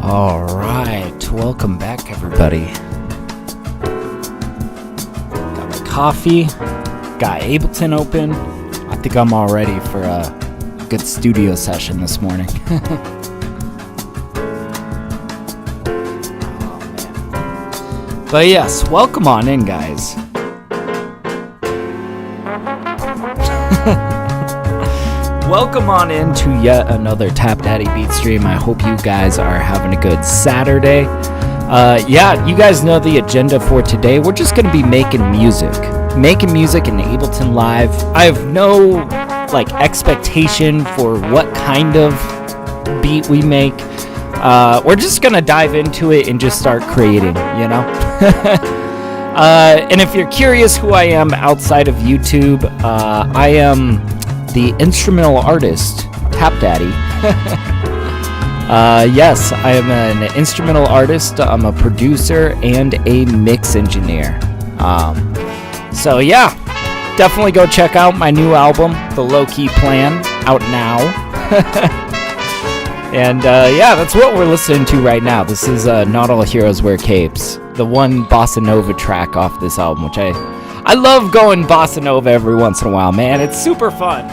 All right, welcome back, everybody. Got my coffee, got Ableton open. I think I'm all ready for a good studio session this morning. But yes, welcome on in, guys. Welcome on in to yet another TapDaddyBeats stream. I hope you guys are having a good Saturday. You guys know the agenda for today. We're just going to be making music in Ableton Live. I have no expectation for what kind of beat we make. We're just going to dive into it and just start creating, you know? And if you're curious who I am outside of YouTube, I am the instrumental artist, TapDaddy. Yes, I am an instrumental artist. I'm a producer and a mix engineer. So yeah, definitely go check out my new album, The Low Key Plan, out now. And that's what we're listening to right now. This is Not All Heroes Wear Capes, the one bossa nova track off this album, which I love going bossa nova every once in a while, man. It's super fun.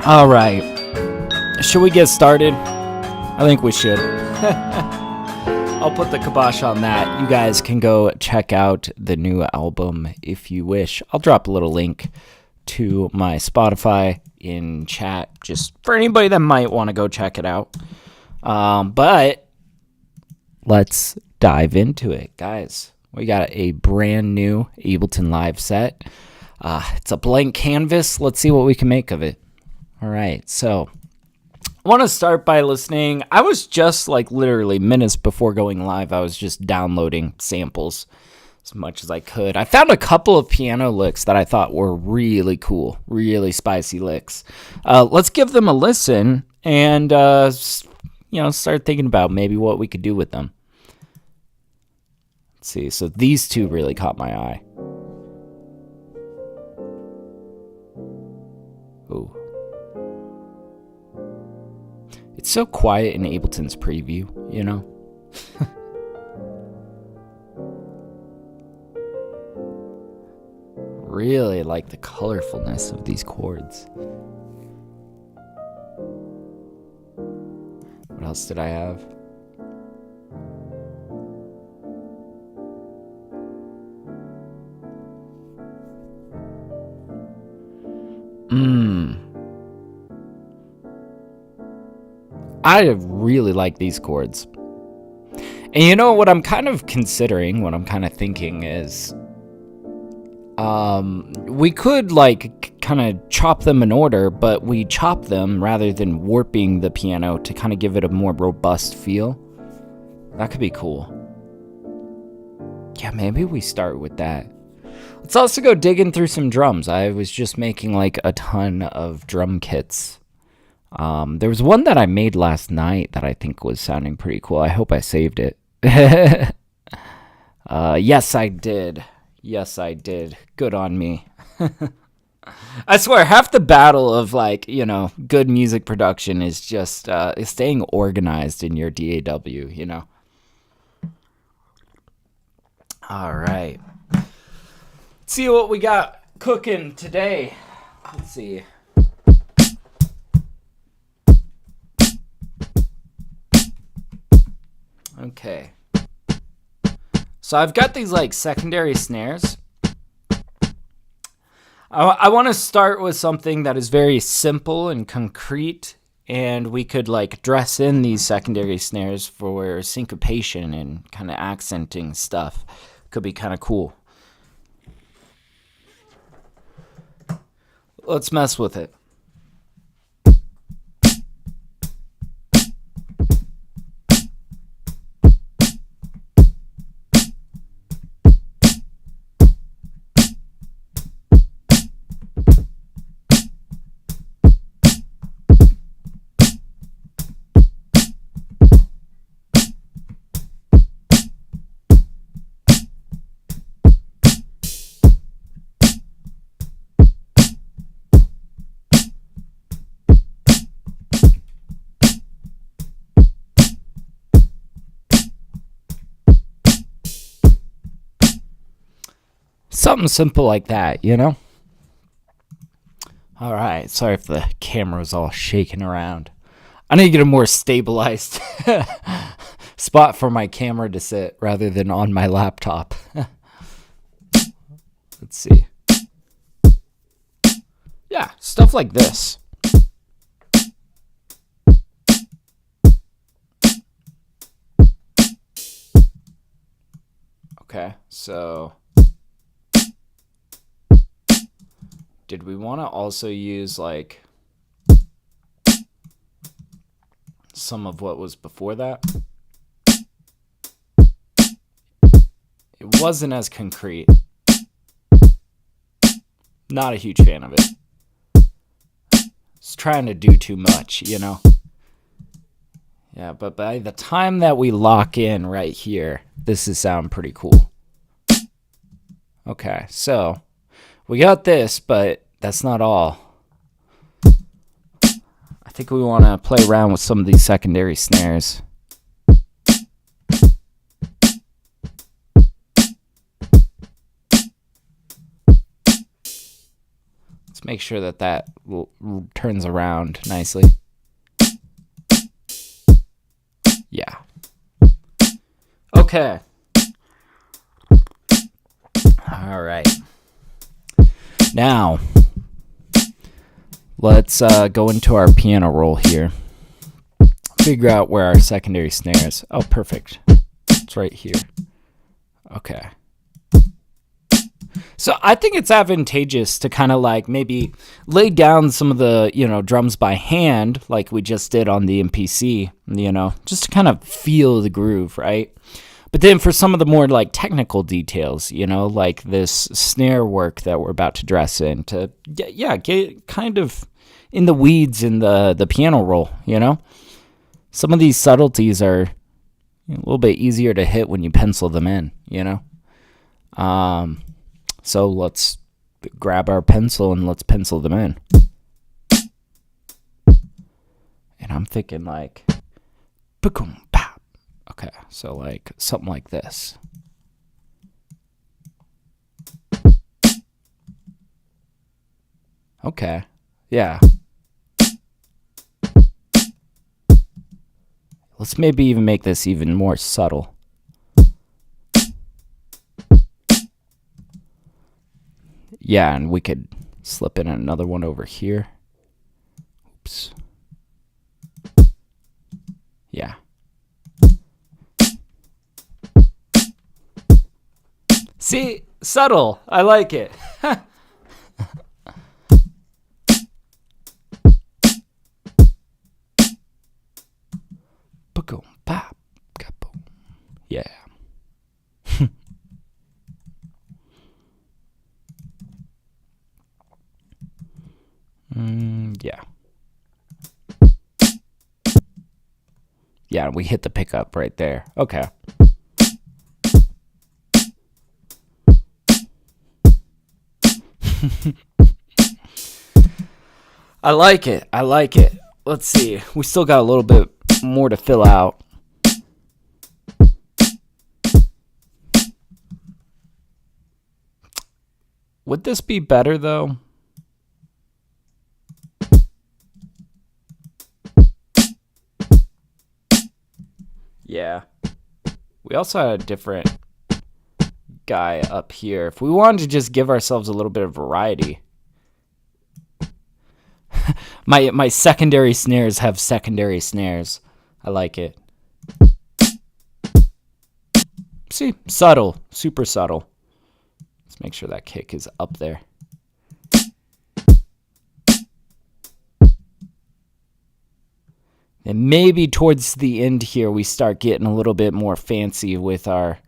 All right. Should we get started? I think we should. I'll put the kibosh on that. You guys can go check out the new album if you wish. I'll drop a little link to my Spotify in chat just for anybody that might want to go check it out. But let's dive into it, guys. We got a brand new Ableton Live set. It's a blank canvas. Let's see what we can make of it. All right, so I want to start by listening. I was just literally minutes before going live, I was just downloading samples as much as I could. I found a couple of piano licks that I thought were really cool, really spicy licks. Let's give them a listen and start thinking about maybe what we could do with them. Let's see. So these two really caught my eye. Ooh. It's so quiet in Ableton's preview, you know? Really like the colorfulness of these chords. What else did I have? I really like these chords. And you know what I'm kind of considering, what I'm kind of thinking is we could kind of chop them in order, but we chop them rather than warping the piano to kind of give it a more robust feel. That could be cool. Yeah, maybe we start with that. Let's also go digging through some drums. I was just making a ton of drum kits. There was one that I made last night that I think was sounding pretty cool. I hope I saved it. Yes, I did. Good on me. I swear, half the battle of good music production is just is staying organized in your DAW, you know. All right. Let's see what we got cooking today. Let's see. Okay. So I've got these secondary snares. I want to start with something that is very simple and concrete, and we could dress in these secondary snares for syncopation and kind of accenting stuff. Could be kind of cool. Let's mess with it. something simple like that, you know? All right, sorry if the camera's all shaking around. I need to get a more stabilized spot for my camera to sit rather than on my laptop. Let's see. Yeah, stuff like this. Okay, so did we want to also use like some of what was before that? It wasn't as concrete. Not a huge fan of it. It's trying to do too much, you know? Yeah, but by the time that we lock in right here, this is sounding pretty cool. Okay, so we got this, but that's not all. I think we want to play around with some of these secondary snares. Let's make sure that that turns around nicely. Yeah. Okay. All right. Now, let's go into our piano roll here. Figure out where our secondary snare is. Oh, perfect. It's right here. Okay. So I think it's advantageous to kind of like maybe lay down some of the, drums by hand like we just did on the MPC, just to kind of feel the groove, right? But then for some of the more like technical details, like this snare work that we're about to dress in to get kind of in the weeds in the piano roll, Some of these subtleties are a little bit easier to hit when you pencil them in, So let's grab our pencil and let's pencil them in. And I'm thinking like, okay, so like something like this. Okay, yeah. Let's maybe even make this even more subtle. Yeah, and we could slip in another one over here. Oops. Yeah. See? Subtle. I like it. Yeah. Yeah. Yeah, we hit the pickup right there. Okay. I like it. I like it. Let's see. We still got a little bit more to fill out. Would this be better though? Yeah. We also had a different guy up here. If we wanted to just give ourselves a little bit of variety. My secondary snares have secondary snares. I like it. See, subtle, super subtle. Let's make sure that kick is up there. And maybe towards the end here, we start getting a little bit more fancy with our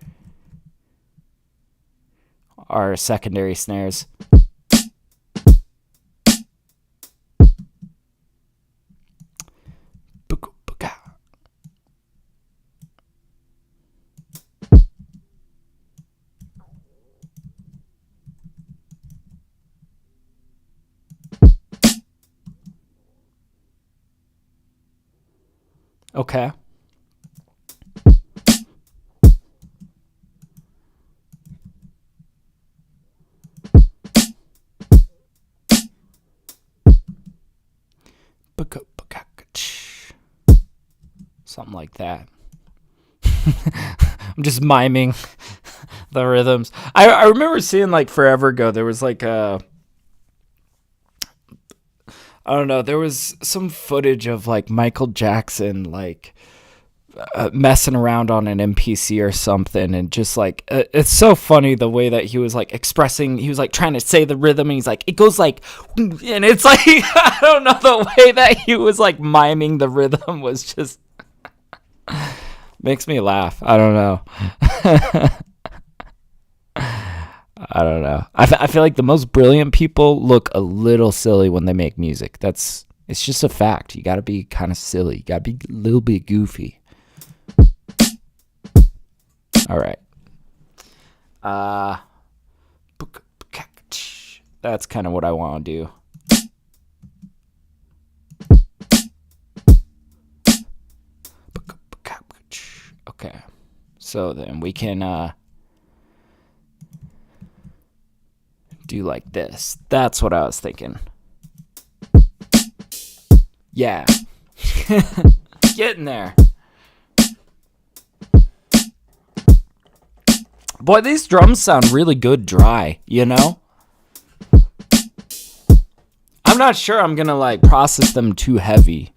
secondary snares. Okay. Something like that. I'm just miming the rhythms. I remember seeing like forever ago, there was like I don't know, there was some footage of like Michael Jackson like messing around on an MPC or something, and just like it's so funny the way that he was like expressing, he was like trying to say the rhythm, and he's like, it goes like, and it's like I don't know, the way that he was like miming the rhythm was just makes me laugh. I don't know. I don't know. I feel like the most brilliant people look a little silly when they make music. It's just a fact. You got to be kind of silly. You got to be a little bit goofy. All right. That's kind of what I want to do. Okay. So then we can do like this. That's what I was thinking. Yeah. Getting there. Boy, these drums sound really good dry, you know? I'm not sure I'm gonna like process them too heavy.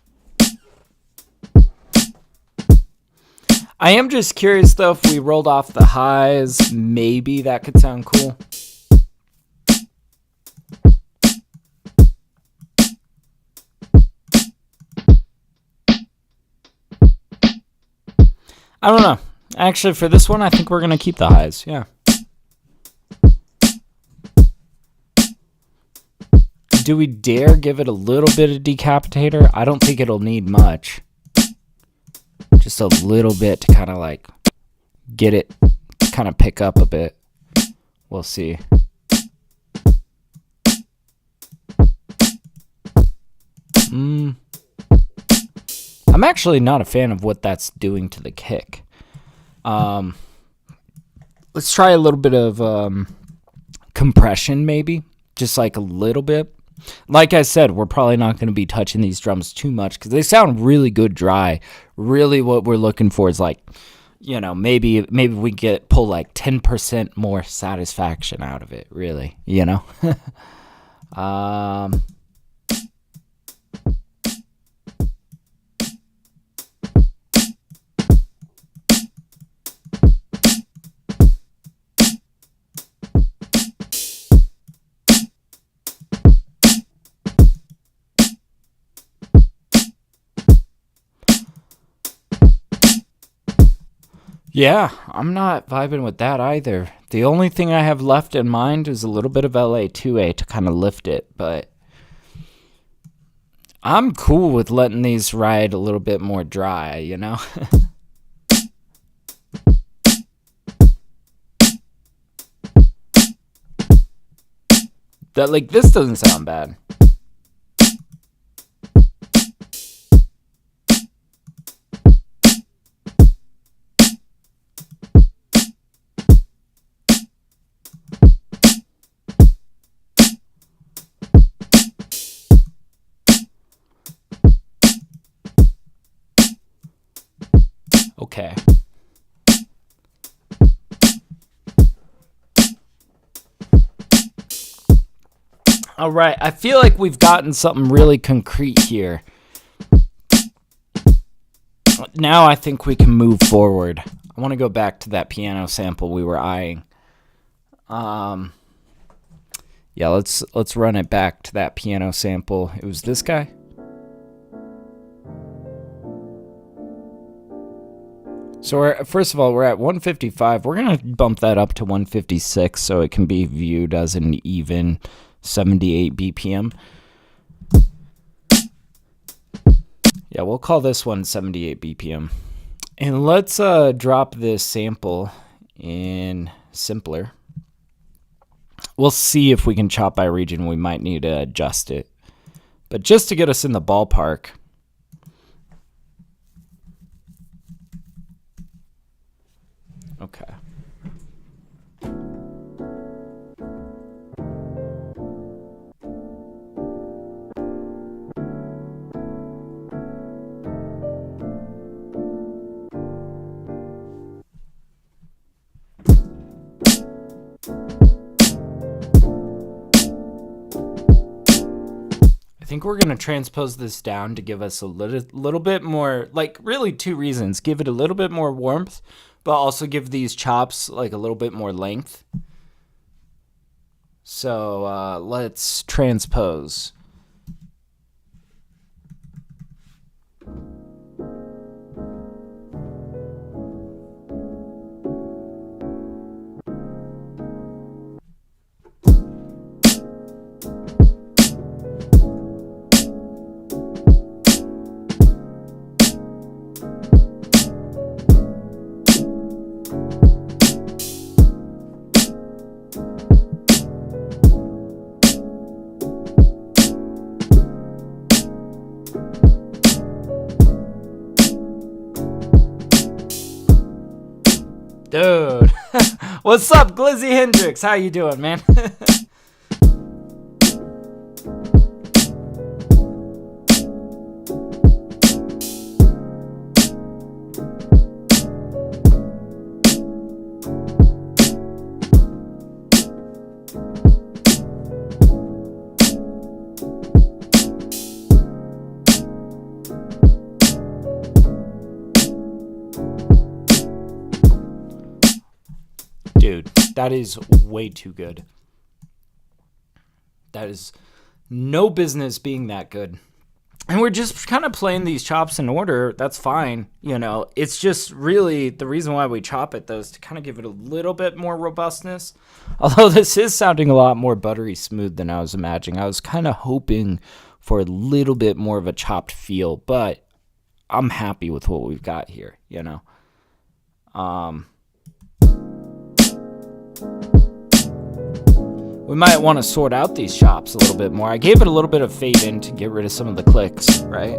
I am just curious though, if we rolled off the highs, maybe that could sound cool. I don't know. Actually, for this one, I think we're going to keep the highs. Yeah. Do we dare give it a little bit of decapitator? I don't think it'll need much. Just a little bit to kind of like get it, kind of pick up a bit. We'll see. I'm actually not a fan of what that's doing to the kick. Let's try a little bit of compression, maybe. Just like a little bit. Like I said, we're probably not going to be touching these drums too much because they sound really good dry. Really what we're looking for is like, you know, maybe we pull like 10% more satisfaction out of it, really, you know? Yeah, I'm not vibing with that either. The only thing I have left in mind is a little bit of LA2A to kind of lift it, but I'm cool with letting these ride a little bit more dry, you know? That, like, this doesn't sound bad. Okay. All right, I feel like we've gotten something really concrete here. Now I think we can move forward. I want to go back to that piano sample we were eyeing. Yeah, let's run it back to that piano sample. It was this guy. So first of all, we're at 155. We're going to bump that up to 156 so it can be viewed as an even 78 BPM. Yeah, we'll call this one 78 BPM. And let's drop this sample in simpler. We'll see if we can chop by region. We might need to adjust it. But just to get us in the ballpark. Okay. think we're going to transpose this down to give us a little bit more, like really two reasons. Give it a little bit more warmth, but also give these chops like a little bit more length. So let's transpose. Dude, what's up, Glizzy Hendrix? How you doing, man? Dude, that is way too good. That is no business being that good. And we're just kind of playing these chops in order. That's fine. You know, it's just really the reason why we chop it, though, is to kind of give it a little bit more robustness. Although this is sounding a lot more buttery smooth than I was imagining. I was kind of hoping for a little bit more of a chopped feel, but I'm happy with what we've got here, you know. We might want to sort out these chops a little bit more. I gave it a little bit of fade in to get rid of some of the clicks, right?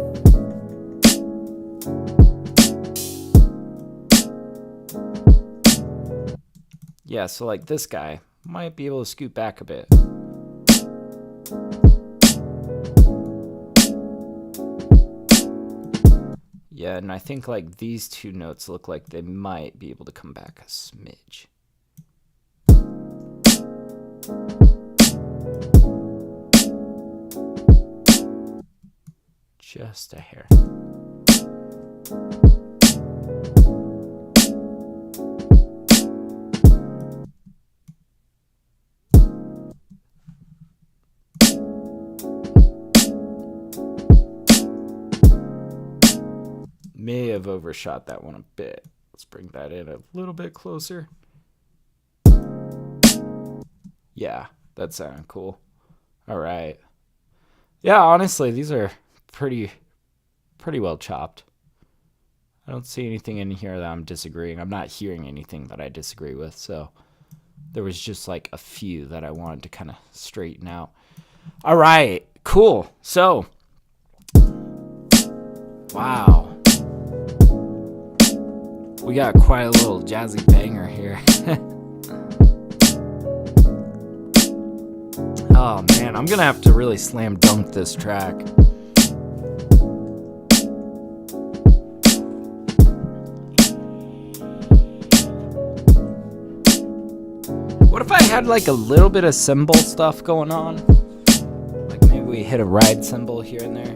Yeah, so like this guy might be able to scoot back a bit. Yeah, and I think like these two notes look like they might be able to come back a smidge. Just a hair. May have overshot that one a bit. Let's bring that in a little bit closer. Yeah, that sounded cool. All right. Yeah, honestly, these are pretty well chopped. I don't see anything in here that I'm disagreeing. I'm not hearing anything that I disagree with, so there was just like a few that I wanted to kind of straighten out. All right, cool. So, wow. We got quite a little jazzy banger here. Oh man, I'm gonna have to really slam dunk this track. What if I had like a little bit of cymbal stuff going on? Like maybe we hit a ride cymbal here and there.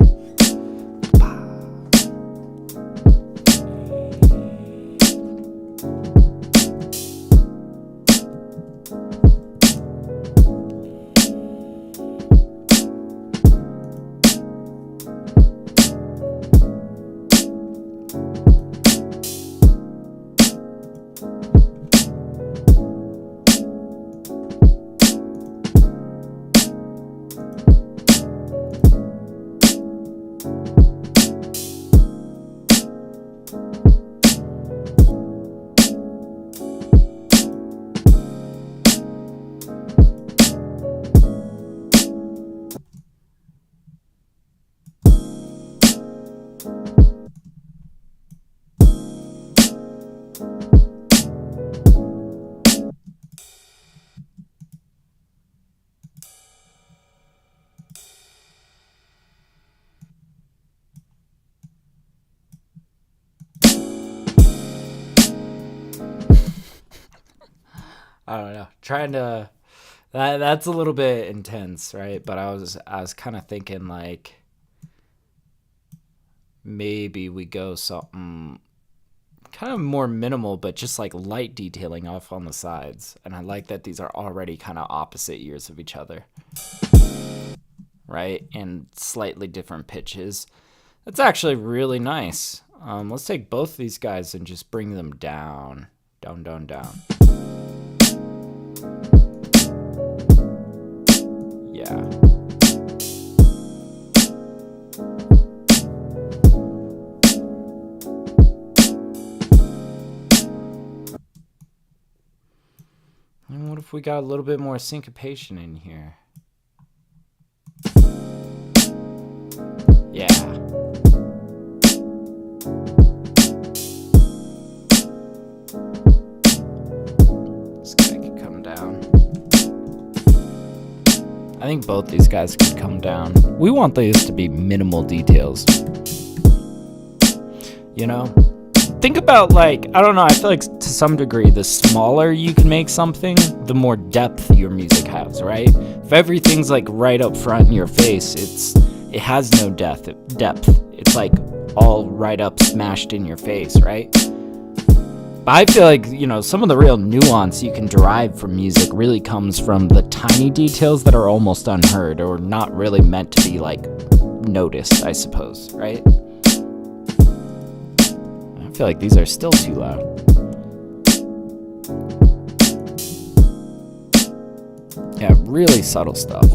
I don't know. That's a little bit intense, right? But I was kind of thinking like maybe we go something kind of more minimal, but just like light detailing off on the sides. And I like that these are already kind of opposite ears of each other, right? And slightly different pitches. That's actually really nice. Let's take both these guys and just bring them down. Down, down, down. Yeah. And what if we got a little bit more syncopation in here? Yeah. This guy could come down. I think both these guys could come down. We want these to be minimal details. You know? Think about, like, I don't know, I feel like to some degree, the smaller you can make something, the more depth your music has, right? If everything's like right up front in your face, it has no depth. It's like all right up smashed in your face, right? But I feel like, you know, some of the real nuance you can derive from music really comes from the tiny details that are almost unheard or not really meant to be, like, noticed, I suppose, right? I feel like these are still too loud. Yeah, really subtle stuff.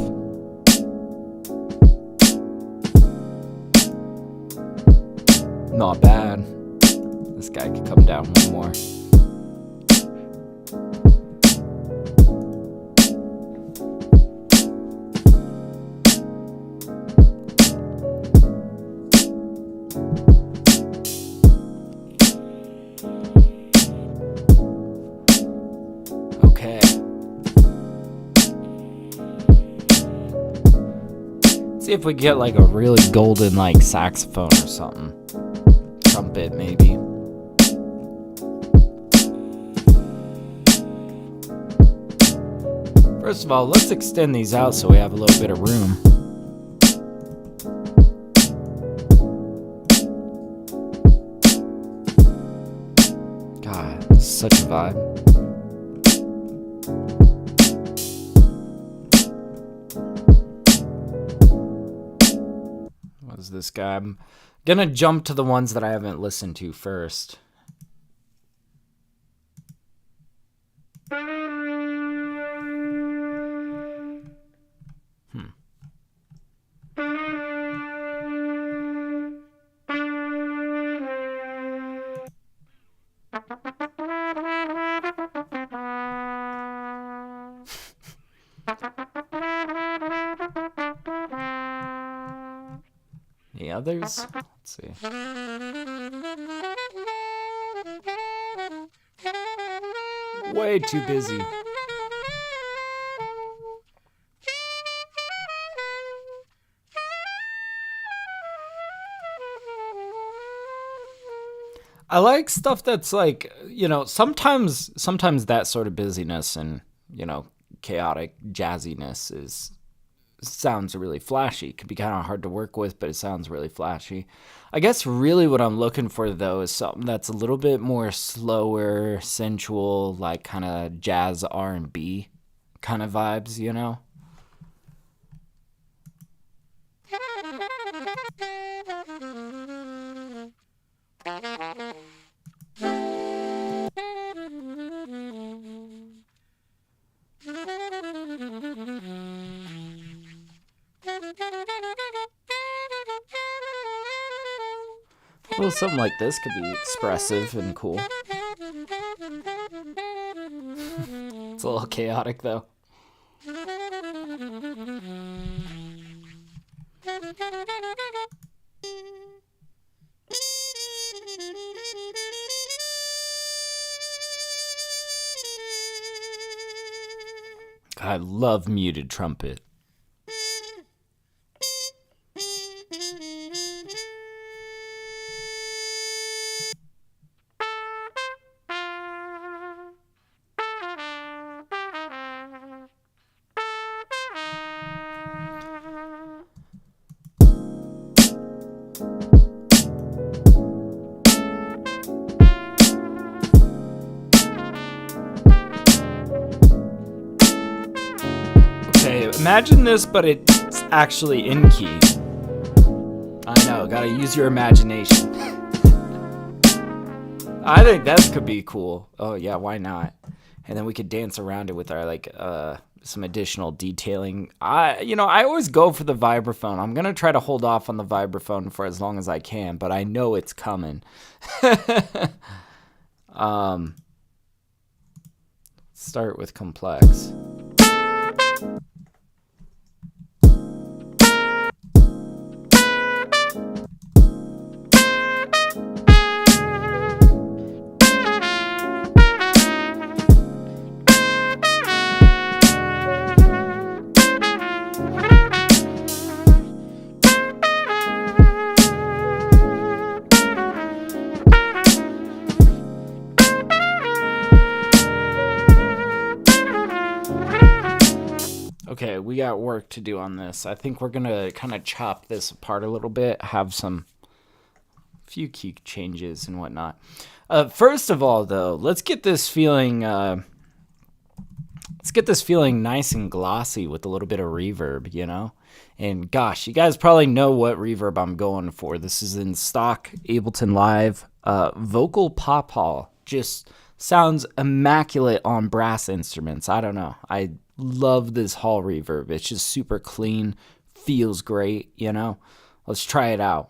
Not bad. This guy could come down one more. Okay. See if we get like a really golden like saxophone or something. Trumpet maybe. First of all, let's extend these out so we have a little bit of room. God, this is such a vibe. What is this guy? I'm gonna jump to the ones that I haven't listened to first. Any others? Let's see. Way too busy. I like stuff that's like, you know, sometimes that sort of busyness and, you know, chaotic jazziness sounds really flashy. It can be kind of hard to work with, but it sounds really flashy. I guess really what I'm looking for though is something that's a little bit more slower, sensual, like kind of jazz R&B kind of vibes, you know? Well, something like this could be expressive and cool. It's a little chaotic, though. I love muted trumpet. Imagine this, but it's actually in key. I know, gotta use your imagination. I think that could be cool. Oh yeah, why not? And then we could dance around it with our like some additional detailing. I always go for the vibraphone. I'm gonna try to hold off on the vibraphone for as long as I can, but I know it's coming. Start with complex. Okay, we got work to do on this. I think we're gonna kind of chop this apart a little bit, have some few key changes and whatnot. First of all, though, let's get this feeling nice and glossy with a little bit of reverb, you know? And gosh, you guys probably know what reverb I'm going for. This is in stock Ableton Live vocal pop hall. Just sounds immaculate on brass instruments. I don't know. I love this hall reverb. It's just super clean, feels great, you know? Let's try it out.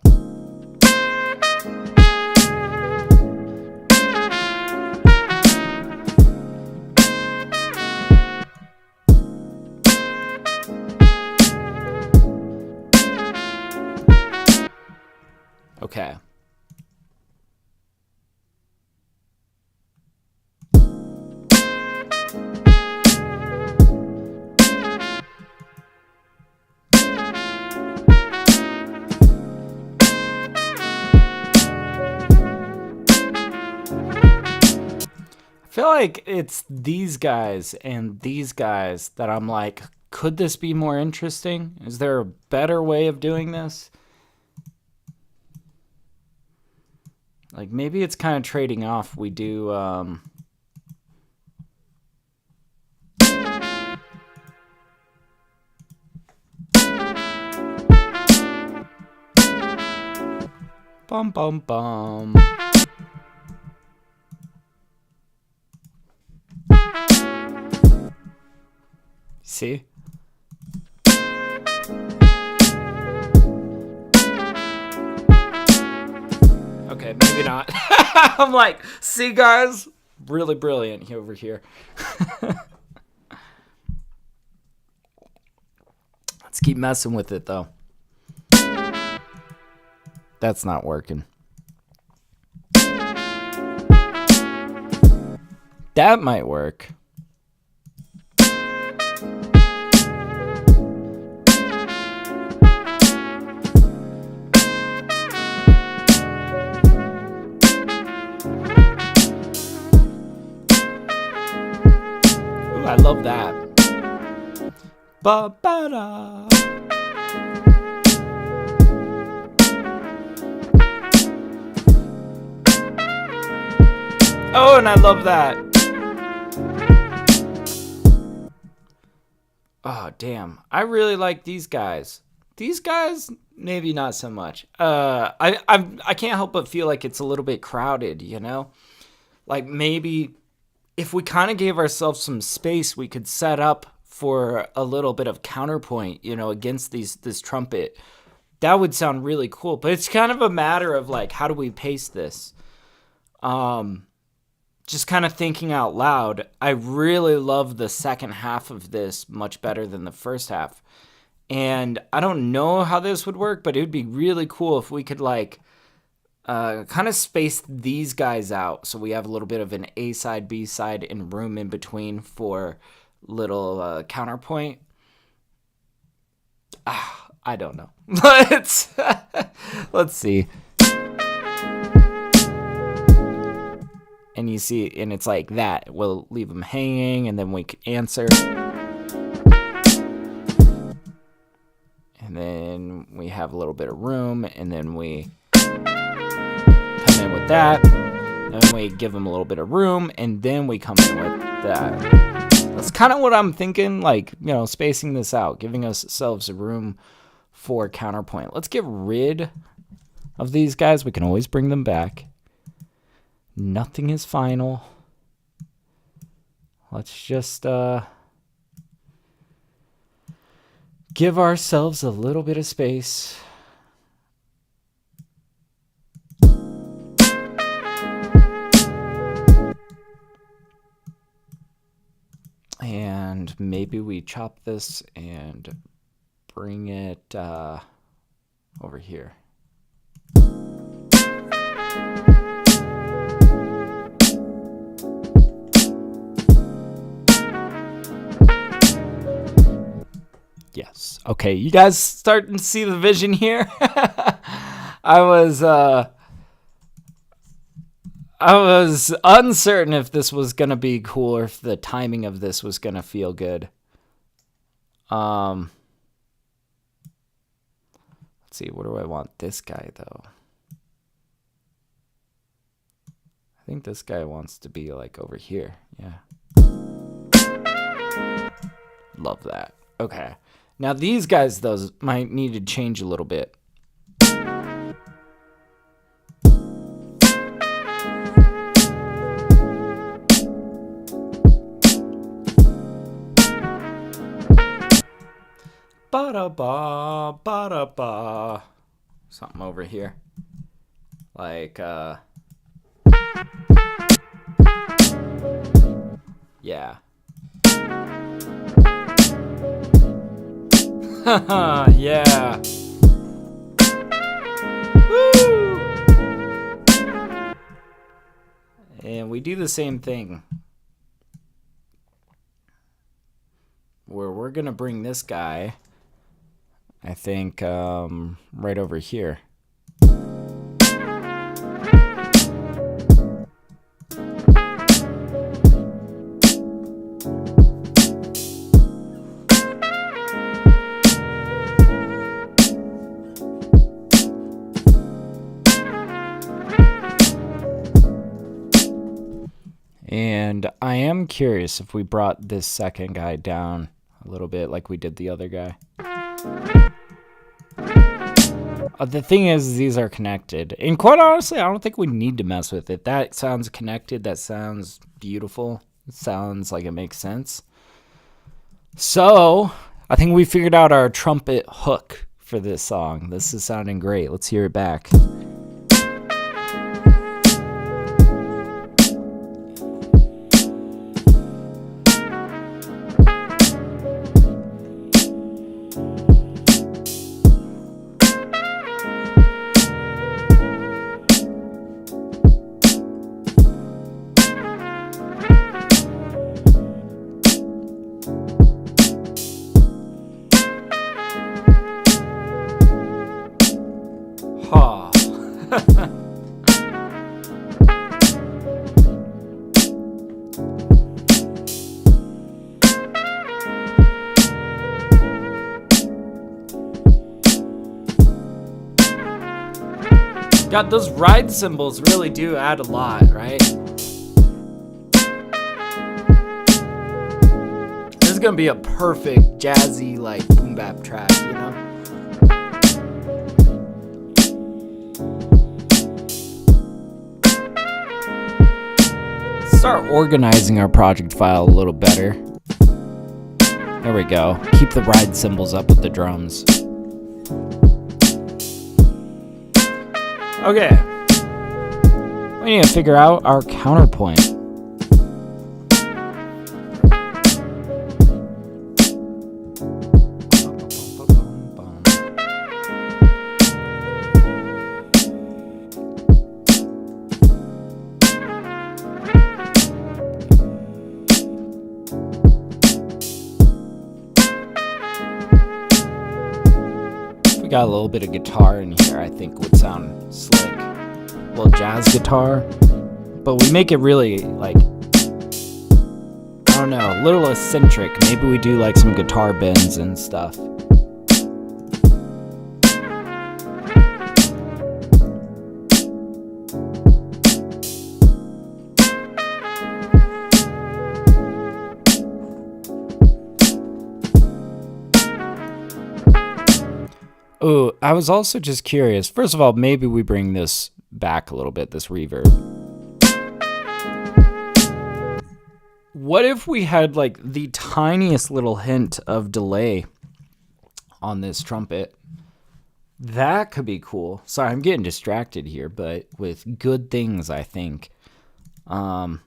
Okay. I feel like it's these guys and these guys that I'm like, could this be more interesting? Is there a better way of doing this? Like maybe it's kind of trading off. We do bum bum bum. See? Okay, maybe not. I'm like, see guys? Really brilliant over here. Let's keep messing with it though. That's not working. That might work. I love that. Ba-ba-da. Oh, and I love that. Oh, damn. I really like these guys. These guys, maybe not so much. I can't help but feel like it's a little bit crowded, you know? Like maybe if we kind of gave ourselves some space, we could set up for a little bit of counterpoint, you know, against this trumpet. That would sound really cool. But it's kind of a matter of like, how do we pace this? Just kind of thinking out loud. I really love the second half of this much better than the first half. And I don't know how this would work, but it would be really cool if we could like kind of space these guys out so we have a little bit of an A side, B side, and room in between for little counterpoint. I don't know. Let's see. And you see, and it's like that. We'll leave them hanging, and then we can answer. And then we have a little bit of room, and then we come in with that. Then we give them a little bit of room, and then we come in with that. That's kind of what I'm thinking, like, you know, spacing this out, giving ourselves room for counterpoint. Let's get rid of these guys. We can always bring them back. Nothing is final. Let's just give ourselves a little bit of space. And maybe we chop this and bring it over here. Yes. Okay, you guys starting to see the vision here? I was uncertain if this was going to be cool or if the timing of this was going to feel good. Let's see, what do I want this guy though? I think this guy wants to be like over here. Yeah. Love that. Okay. Now these guys, those might need to change a little bit. Ba-da-ba, ba-da-ba. Something over here. Like, yeah. Haha, yeah. Woo! And we do the same thing. Where we're going to bring this guy, I think, right over here. And I am curious if we brought this second guy down a little bit like we did the other guy. The thing is, these are connected. And quite honestly, I don't think we need to mess with it. That sounds connected. That sounds beautiful. It sounds like it makes sense. So, I think we figured out our trumpet hook for this song. This is sounding great. Let's hear it back. God, those ride cymbals really do add a lot, right? This is gonna be a perfect jazzy, like, boom bap track, you know? Start organizing our project file a little better. There we go. Keep the ride cymbals up with the drums. Okay. We need to figure out our counterpoint. Got a little bit of guitar in here, I think would sound slick. Well, jazz guitar, but we make it really, like, I don't know, a little eccentric. Maybe we do like some guitar bends and stuff. Oh, I was also just curious. First of all, maybe we bring this back a little bit, this reverb. What if we had like the tiniest little hint of delay on this trumpet? That could be cool. Sorry, I'm getting distracted here, but with good things, I think. I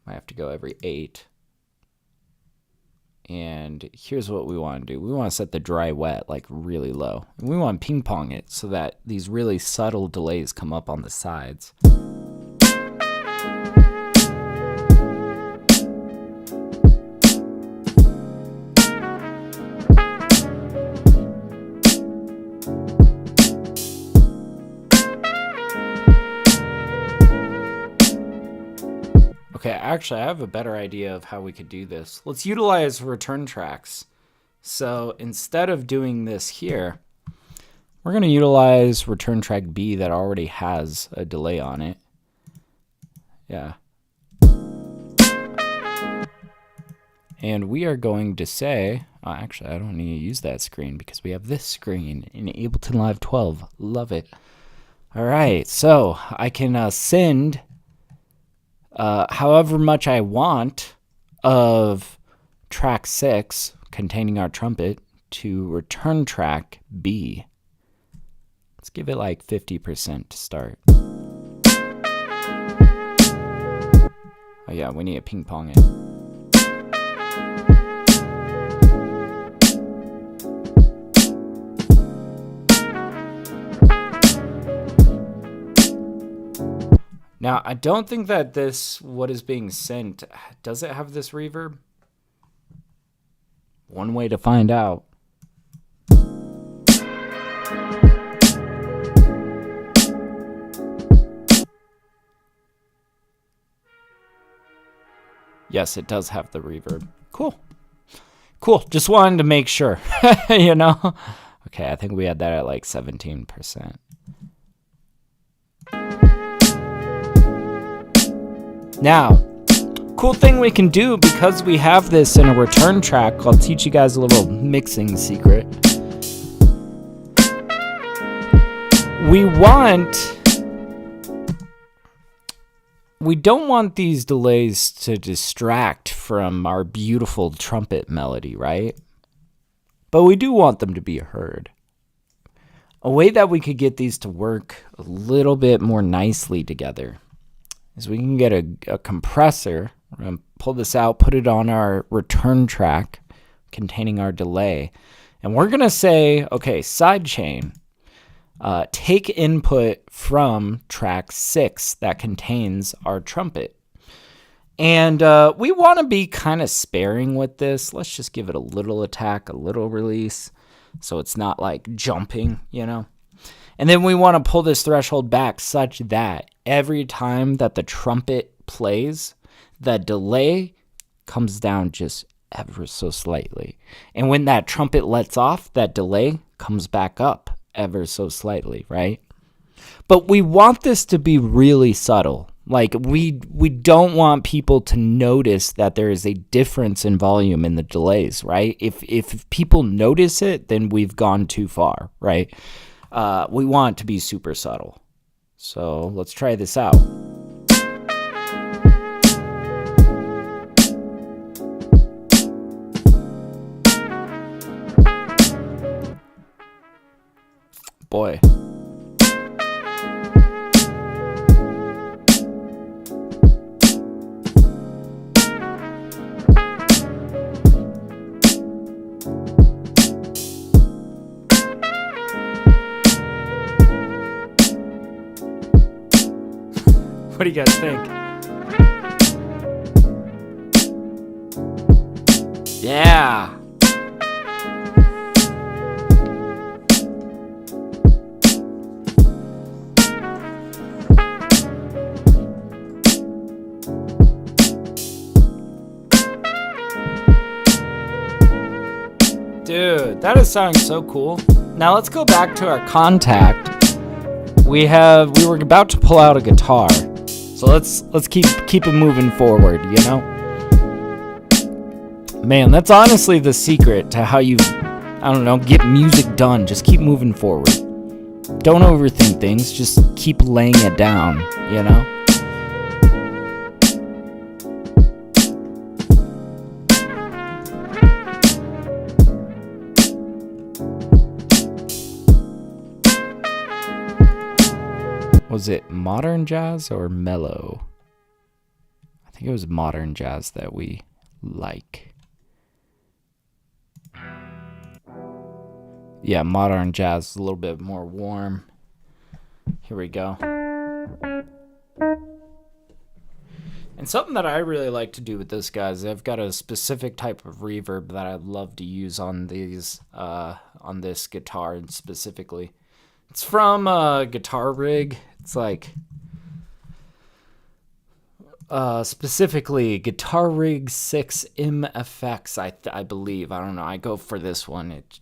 have to go every 8. And here's what we want to do. We want to set the dry wet like really low. And we want to ping pong it so that these really subtle delays come up on the sides. Okay, actually, I have a better idea of how we could do this. Let's utilize return tracks. So instead of doing this here, we're going to utilize return track B that already has a delay on it. Yeah. And we are going to say, actually, I don't need to use that screen because we have this screen in Ableton Live 12. Love it. All right, so I can send however much I want of track 6 containing our trumpet to return track B. Let's give it like 50% to start. Oh yeah, we need to ping pong it. Now, I don't think that what is being sent, does it have this reverb? One way to find out. Yes, it does have the reverb. Cool. Cool. Just wanted to make sure, you know? Okay, I think we had that at like 17%. Now, cool thing we can do because we have this in a return track, I'll teach you guys a little mixing secret. We don't want these delays to distract from our beautiful trumpet melody, right? But we do want them to be heard. A way that we could get these to work a little bit more nicely together is we can get a compressor. We're going to pull this out, put it on our return track containing our delay. And we're going to say, okay, sidechain, take input from track 6 that contains our trumpet. And we want to be kind of sparing with this. Let's just give it a little attack, a little release, so it's not like jumping, you know? And then we want to pull this threshold back such that every time that the trumpet plays, the delay comes down just ever so slightly. And when that trumpet lets off, that delay comes back up ever so slightly, right? But we want this to be really subtle. Like we don't want people to notice that there is a difference in volume in the delays, right? If people notice it, then we've gone too far, right? We want it to be super subtle. So let's try this out. Boy. What do you guys think? Yeah. Dude, that is sounding so cool. Now let's go back to our contact. We were about to pull out a guitar. So let's keep it moving forward, you know? Man, that's honestly the secret to how you I don't know, get music done. Just keep moving forward. Don't overthink things. Just keep laying it down, you know? Was it modern jazz or mellow? I think it was modern jazz that we like. Yeah, modern jazz is a little bit more warm. Here we go. And something that I really like to do with this, guys, I've got a specific type of reverb that I love to use on these, on this guitar specifically. It's from Guitar Rig. It's like specifically Guitar Rig 6 MFX, I believe. I don't know. I go for this one. It's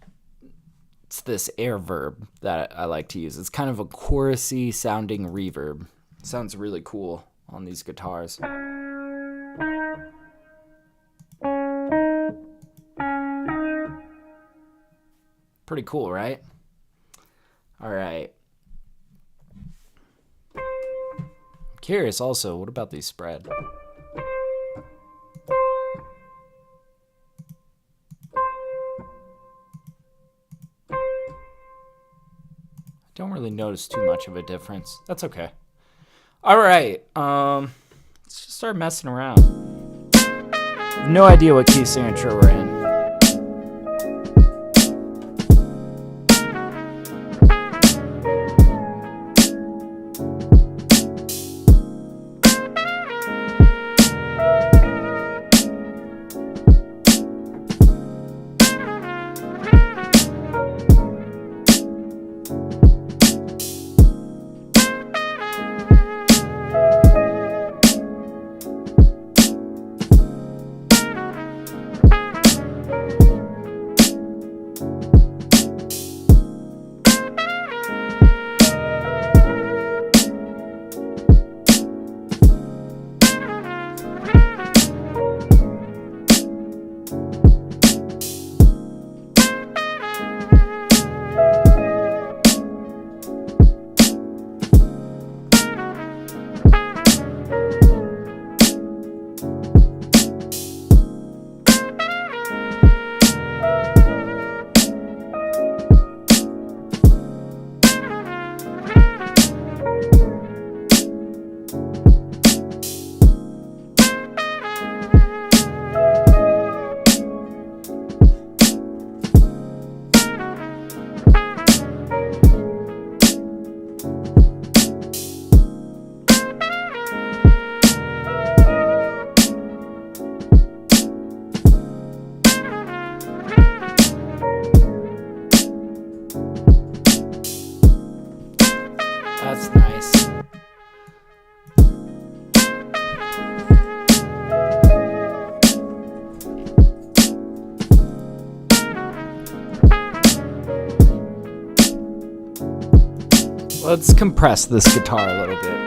this air verb that I like to use. It's kind of a chorusy sounding reverb. It sounds really cool on these guitars. Pretty cool, right? All right. Curious also, what about these spread? Don't really notice too much of a difference. That's okay. All right, let's just start messing around. No idea what key signature we're in. That's nice. Let's compress this guitar a little bit.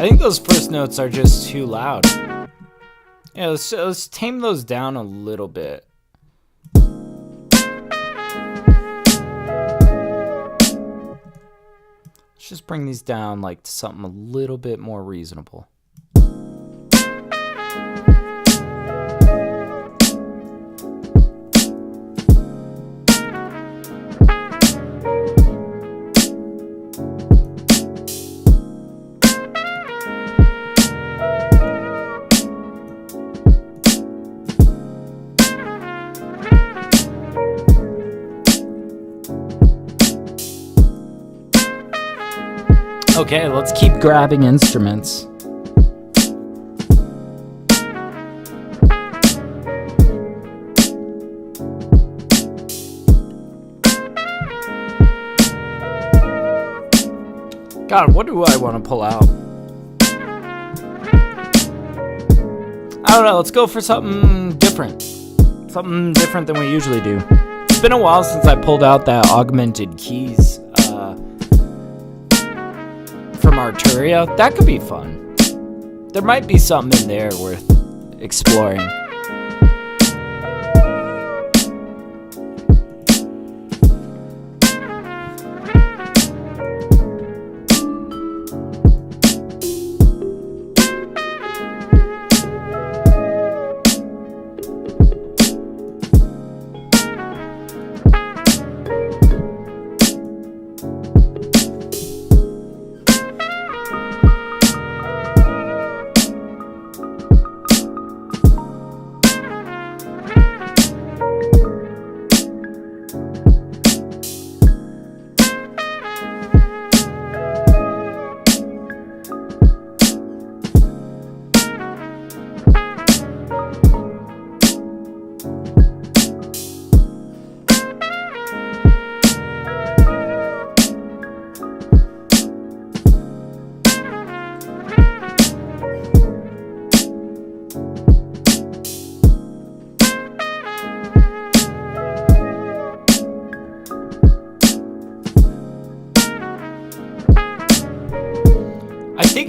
I think those first notes are just too loud. Yeah, let's tame those down a little bit. Let's just bring these down like to something a little bit more reasonable. Okay, let's keep grabbing instruments. God, what do I want to pull out? I don't know, let's go for something different. Something different than we usually do. It's been a while since I pulled out that augmented keys from Arturia. That could be fun. There might be something in there worth exploring.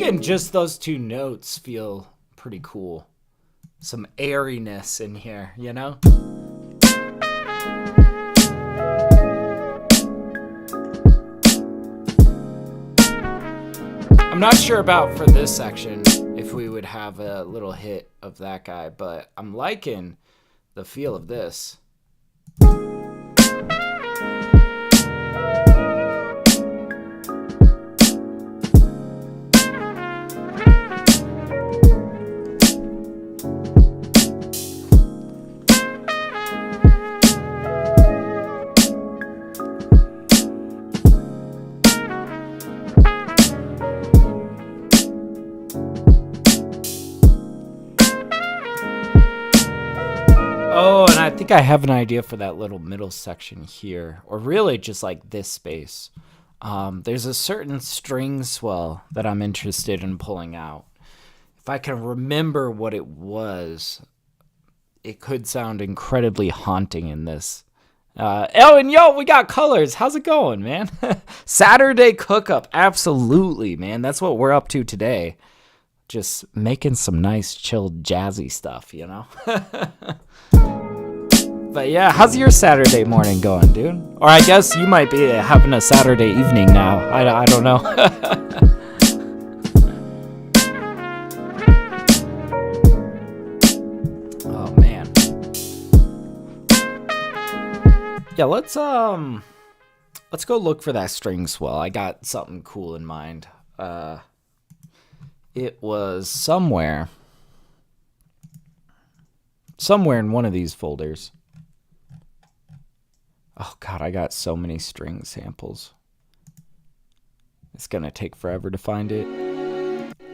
And just those two notes feel pretty cool. Some airiness in here, you know? I'm not sure about for this section if we would have a little hit of that guy, but I'm liking the feel of this. Oh, and I think I have an idea for that little middle section here, or really just like this space. There's a certain string swell that I'm interested in pulling out. If I can remember what it was, it could sound incredibly haunting in this. Oh, and yo, we got colors. How's it going, man? Saturday cook-up. Absolutely, man. That's what we're up to today. Just making some nice, chilled, jazzy stuff, you know? But yeah, how's your Saturday morning going, dude? Or I guess you might be having a Saturday evening now. I don't know. Oh, man. Yeah, let's go look for that string swell. I got something cool in mind. It was somewhere in one of these folders. Oh God, I got so many string samples. It's gonna take forever to find it.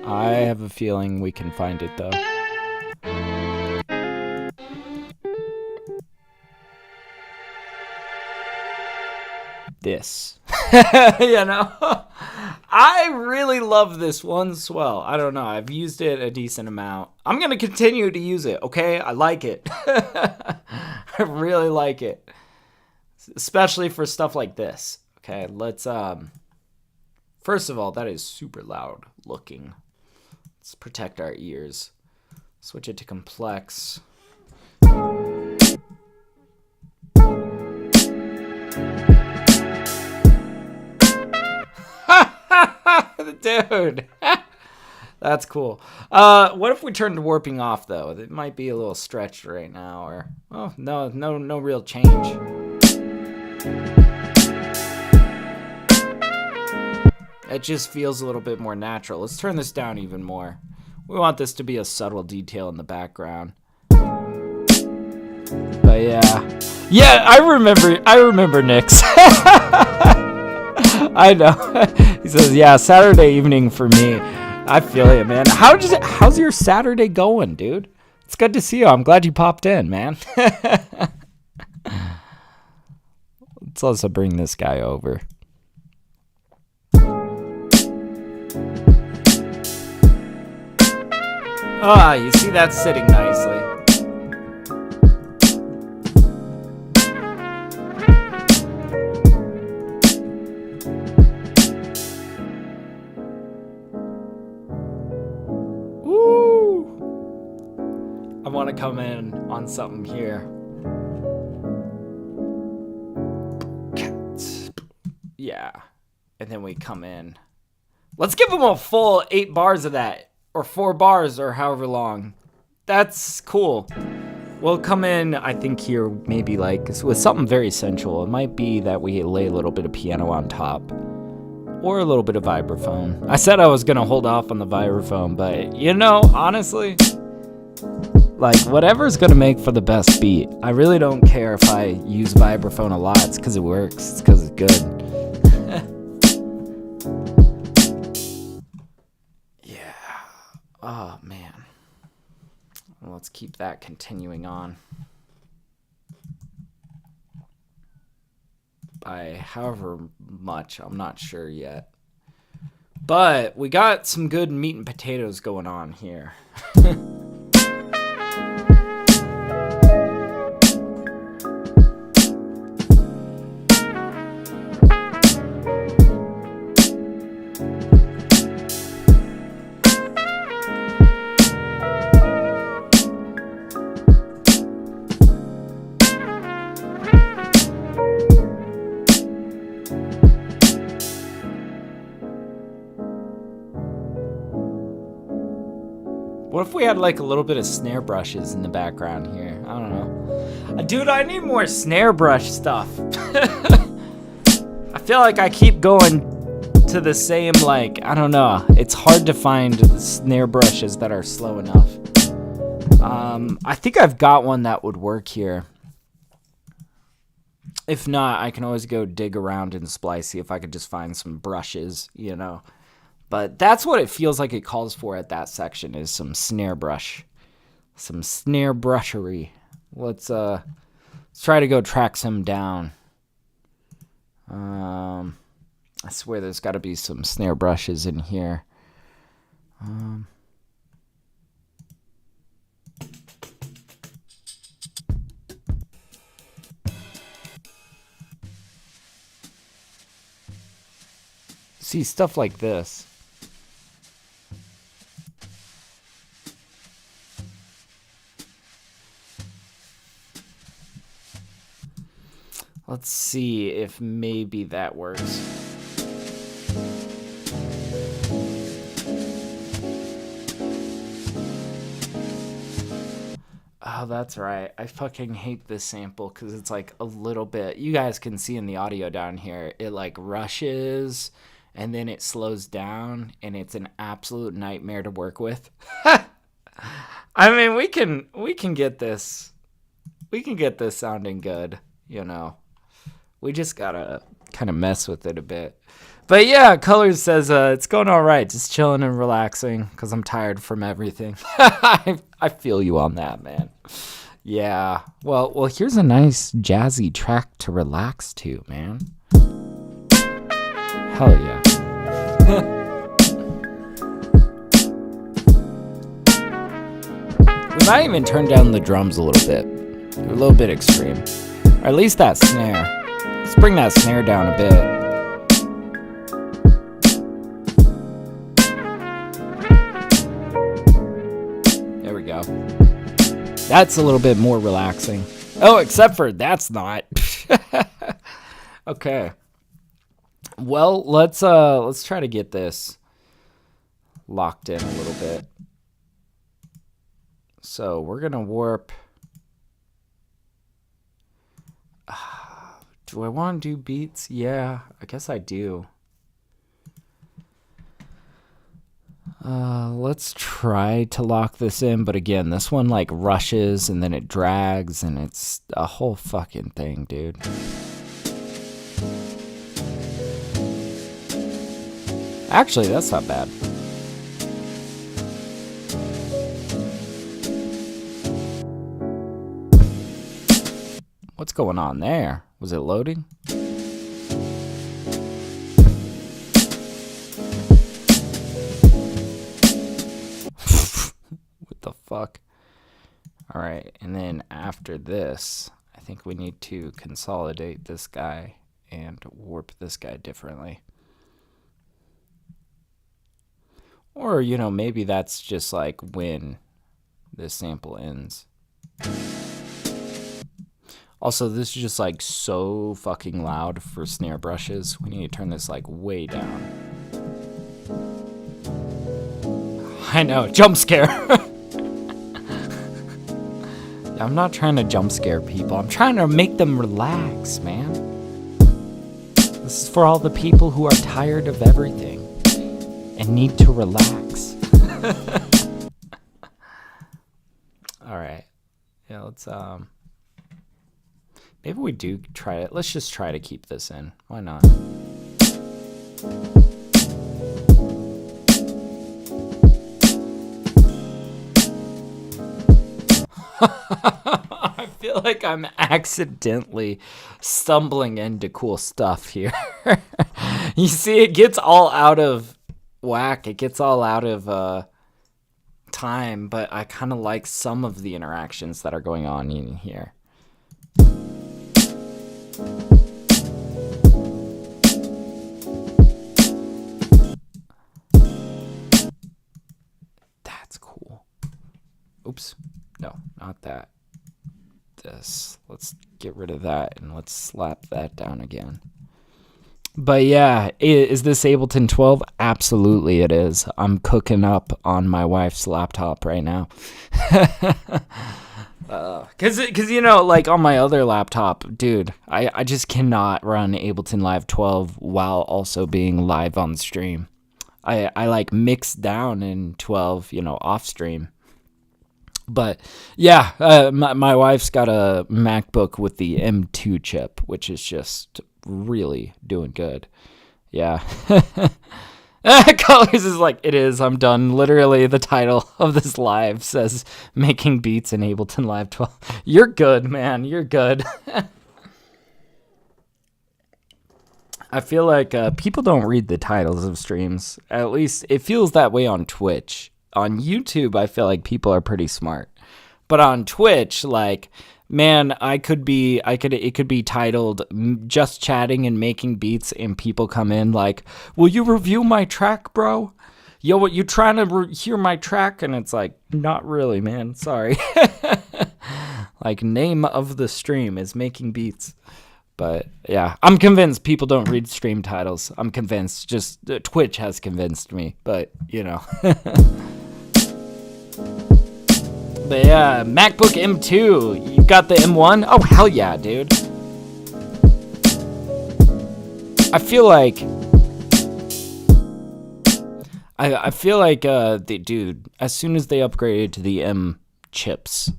I have a feeling we can find it though. This. You know? I really love this one swell. I don't know. I've used it a decent amount. I'm going to continue to use it, okay? I like it. I really like it. Especially for stuff like this. Okay, let's, first of all, that is super loud looking. Let's protect our ears. Switch it to complex. Dude. That's cool. What if we turn to warping off, though? It might be a little stretched right now. Or, oh, no real change. It just feels a little bit more natural. Let's turn this down even more. We want this to be a subtle detail in the background. But yeah. Yeah, I remember Nyx. I know. He says, yeah, Saturday evening for me. I feel it, man. How's your Saturday going, dude? It's good to see you. I'm glad you popped in, man. Let's also bring this guy over. Ah, you see that's sitting nicely. Woo! I want to come in on something here. Yeah. And then we come in. Let's give him a full 8 bars of that. Or 4 bars, or however long. That's cool. We'll come in, I think here, maybe like with something very sensual. It might be that we lay a little bit of piano on top. Or a little bit of vibraphone. I said I was going to hold off on the vibraphone, but you know, honestly, like whatever's going to make for the best beat. I really don't care if I use vibraphone a lot. It's because it works. It's because it's good. Oh, man. Well, let's keep that continuing on. By however much, I'm not sure yet. But we got some good meat and potatoes going on here. What if we had like a little bit of snare brushes in the background here? I don't know. Dude, I need more snare brush stuff. I feel like I keep going to the same, like, I don't know. It's hard to find snare brushes that are slow enough. I think I've got one that would work here. If not, I can always go dig around in Splice, see if I could just find some brushes, you know. But that's what it feels like it calls for at that section, is some snare brush. Some snare brushery. Let's try to go track some down. I swear there's got to be some snare brushes in here. See, stuff like this. Let's see if maybe that works. Oh, that's right. I fucking hate this sample because it's like a little bit. You guys can see in the audio down here, it like rushes and then it slows down and it's an absolute nightmare to work with. I mean, we can get this. We can get this sounding good, you know. We just gotta kind of mess with it a bit. But yeah, Colors says it's going all right. Just chilling and relaxing because I'm tired from everything. I feel you on that, man. Yeah. Well, here's a nice jazzy track to relax to, man. Hell yeah. We might even turn down the drums a little bit. They're a little bit extreme. Or at least that snare. Let's bring that snare down a bit. There we go. That's a little bit more relaxing. Oh, except for that's not. Okay. Well, let's try to get this locked in a little bit. So we're gonna warp. Do I want to do beats? Yeah, I guess I do. Let's try to lock this in, but again, this one like rushes and then it drags and it's a whole fucking thing, dude. Actually, that's not bad. What's going on there? Was it loading? What the fuck? All right, and then after this, I think we need to consolidate this guy and warp this guy differently. Or, you know, maybe that's just like when this sample ends. Also, this is just like so fucking loud for snare brushes. We need to turn this like way down. I know, jump scare. I'm not trying to jump scare people. I'm trying to make them relax, man. This is for all the people who are tired of everything and need to relax. All right. Yeah, let's maybe we do try it. Let's just try to keep this in. Why not? I feel like I'm accidentally stumbling into cool stuff here. You see, it gets all out of whack. It gets all out of time, but I kind of like some of the interactions that are going on in here. That's cool. Oops. No, not that. This. Let's get rid of that and let's slap that down again. But yeah, is this Ableton 12? Absolutely it is. I'm cooking up on my wife's laptop right now. Cause you know, like on my other laptop, dude, I just cannot run Ableton Live 12 while also being live on stream. I like mix down in 12, you know, off stream. But yeah, my wife's got a MacBook with the M2 chip, which is just really doing good. Yeah. Colors is like, it is, I'm done. Literally, the title of this live says Making Beats in Ableton Live 12. You're good, man. You're good. I feel like people don't read the titles of streams. At least it feels that way on Twitch. On YouTube, I feel like people are pretty smart. But on Twitch, like, man, it could be titled Just Chatting and Making Beats, and people come in like, will you review my track, bro? Yo, what, you trying to hear my track? And it's like, not really, man. Sorry. Like, name of the stream is Making Beats. But yeah, I'm convinced people don't read stream titles. I'm convinced. Just Twitch has convinced me. But, you know. But yeah, MacBook M2. You got the M1? Oh, hell yeah, dude. I feel like... I feel like, dude, as soon as they upgraded to the M chips,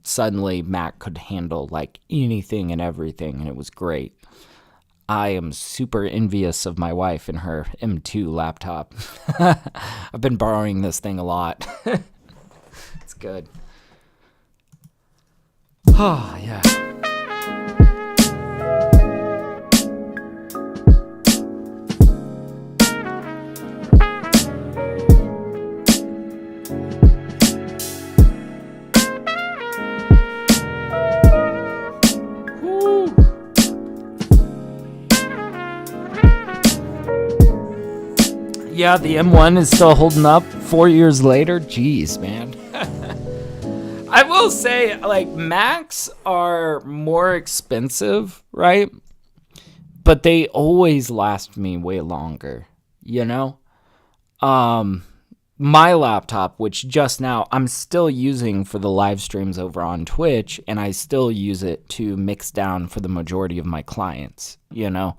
suddenly Mac could handle, like, anything and everything, and it was great. I am super envious of my wife and her M2 laptop. I've been borrowing this thing a lot. It's good. Oh, yeah. Yeah, the M1 is still holding up 4 years later. Jeez, man. I will say, like, Macs are more expensive, right? But they always last me way longer, you know? My laptop, which just now I'm still using for the live streams over on Twitch, and I still use it to mix down for the majority of my clients, you know?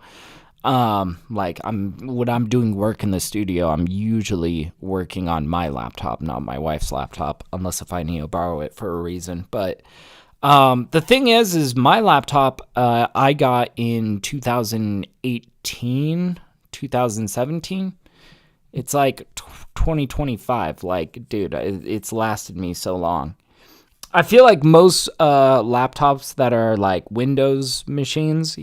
Like when I'm doing work in the studio, I'm usually working on my laptop, not my wife's laptop, unless if I need to borrow it for a reason. But the thing is my laptop I got in 2018, 2017. It's like 2025. Like, dude, it's lasted me so long. I feel like most laptops that are like Windows machines,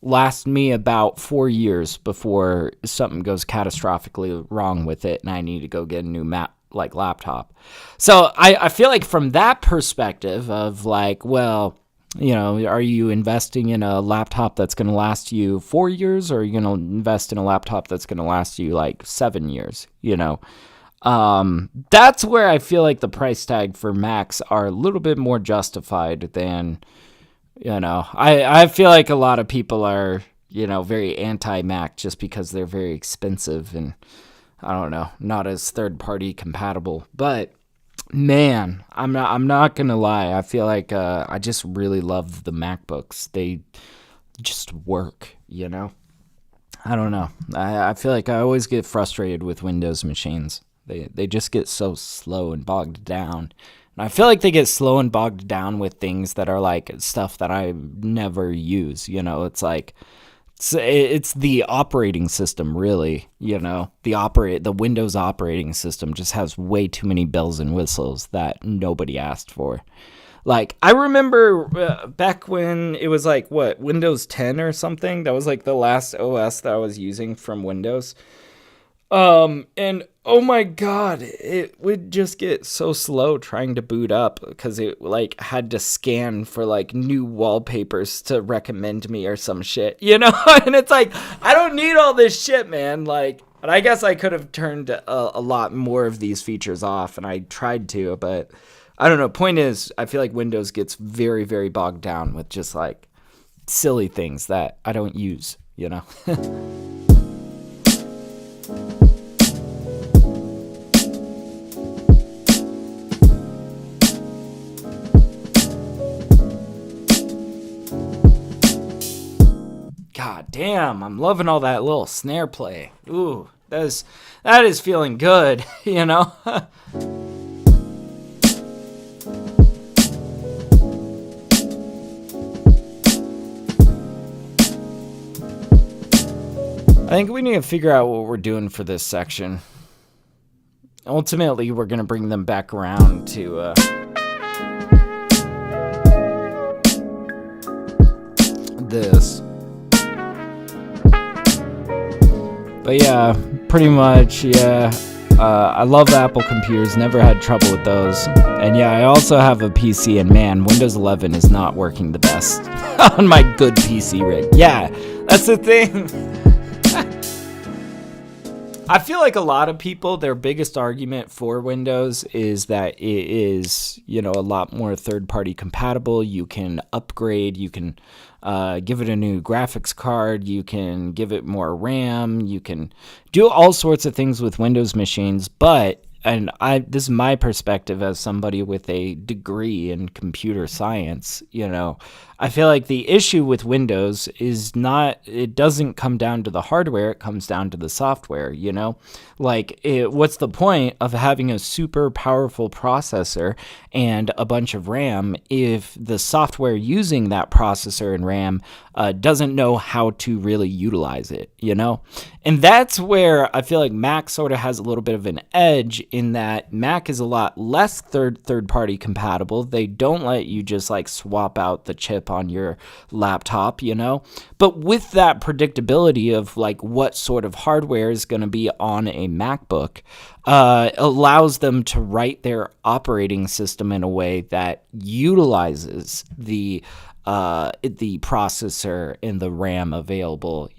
last me about 4 years before something goes catastrophically wrong with it and I need to go get a new laptop. So I feel like from that perspective of like, well, are you investing in a laptop that's going to last you 4 years, or are you going to invest in a laptop that's going to last you like 7 years? That's where I feel like the price tag for Macs are a little bit more justified than, I feel like a lot of people are, very anti-Mac just because they're very expensive and, I don't know, not as third-party compatible. But man, I'm not gonna lie. I feel like I just really love the MacBooks. They just work, I don't know. I feel like I always get frustrated with Windows machines. They just get so slow and bogged down. And I feel like they get slow and bogged down with things that are like stuff that I never use. It's like it's the operating system, really. The Windows operating system just has way too many bells and whistles that nobody asked for. Like, I remember back when it was like, Windows 10 or something? That was like the last OS that I was using from Windows. And oh my god, it would just get so slow trying to boot up because it like had to scan for like new wallpapers to recommend me or some shit, and it's like, I don't need all this shit, man. Like, and I guess I could have turned a lot more of these features off, and I tried to, but I don't know. Point is, I feel like Windows gets very, very bogged down with just like silly things that I don't use, God damn, I'm loving all that little snare play. Ooh, that is feeling good, I think we need to figure out what we're doing for this section. Ultimately, we're going to bring them back around to this. But yeah, pretty much, yeah. I love Apple computers, never had trouble with those. And yeah, I also have a PC, and man, Windows 11 is not working the best on my good PC rig. Yeah, that's the thing. I feel like a lot of people, their biggest argument for Windows is that it is, a lot more third-party compatible. You can upgrade, you can give it a new graphics card, you can give it more RAM, you can do all sorts of things with Windows machines, but, and this is my perspective as somebody with a degree in computer science, I feel like the issue with Windows is it doesn't come down to the hardware, it comes down to the software, Like, what's the point of having a super powerful processor and a bunch of RAM if the software using that processor and RAM doesn't know how to really utilize it, And that's where I feel like Mac sort of has a little bit of an edge in that Mac is a lot less third-party compatible. They don't let you just like swap out the chip on your laptop, But with that predictability of like what sort of hardware is going to be on a MacBook, allows them to write their operating system in a way that utilizes the processor and the RAM available,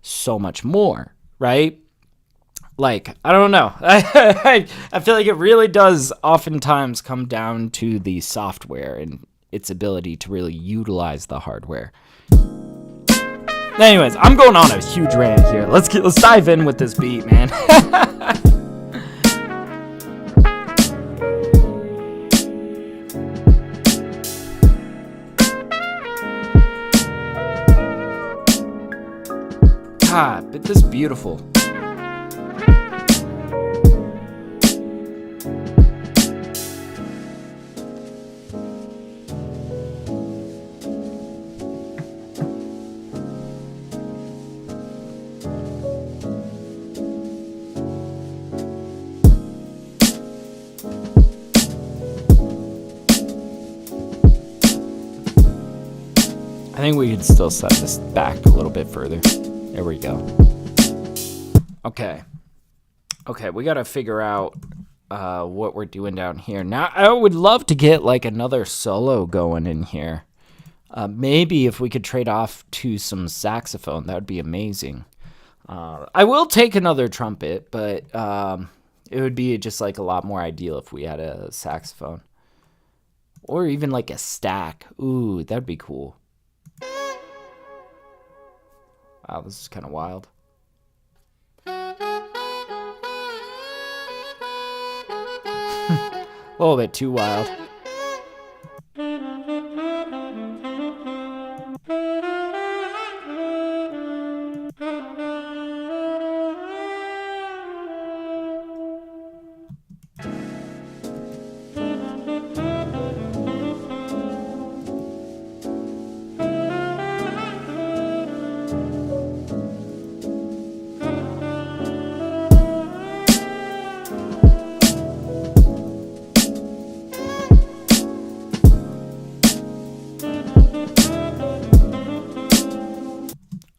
so much more, right? Like, I don't know. I feel like it really does oftentimes come down to the software and its ability to really utilize the hardware. Anyways, I'm going on a huge rant here. Let's dive in with this beat, man. God, but this is beautiful. think we can still set this back a little bit further. There we go. Okay. Okay, we got to figure out what we're doing down here. Now, I would love to get like another solo going in here. Maybe if we could trade off to some saxophone, that would be amazing. I will take another trumpet, but it would be just like a lot more ideal if we had a saxophone. Or even like a stack. Ooh, that'd be cool. Wow, this is kind of wild. A little bit too wild.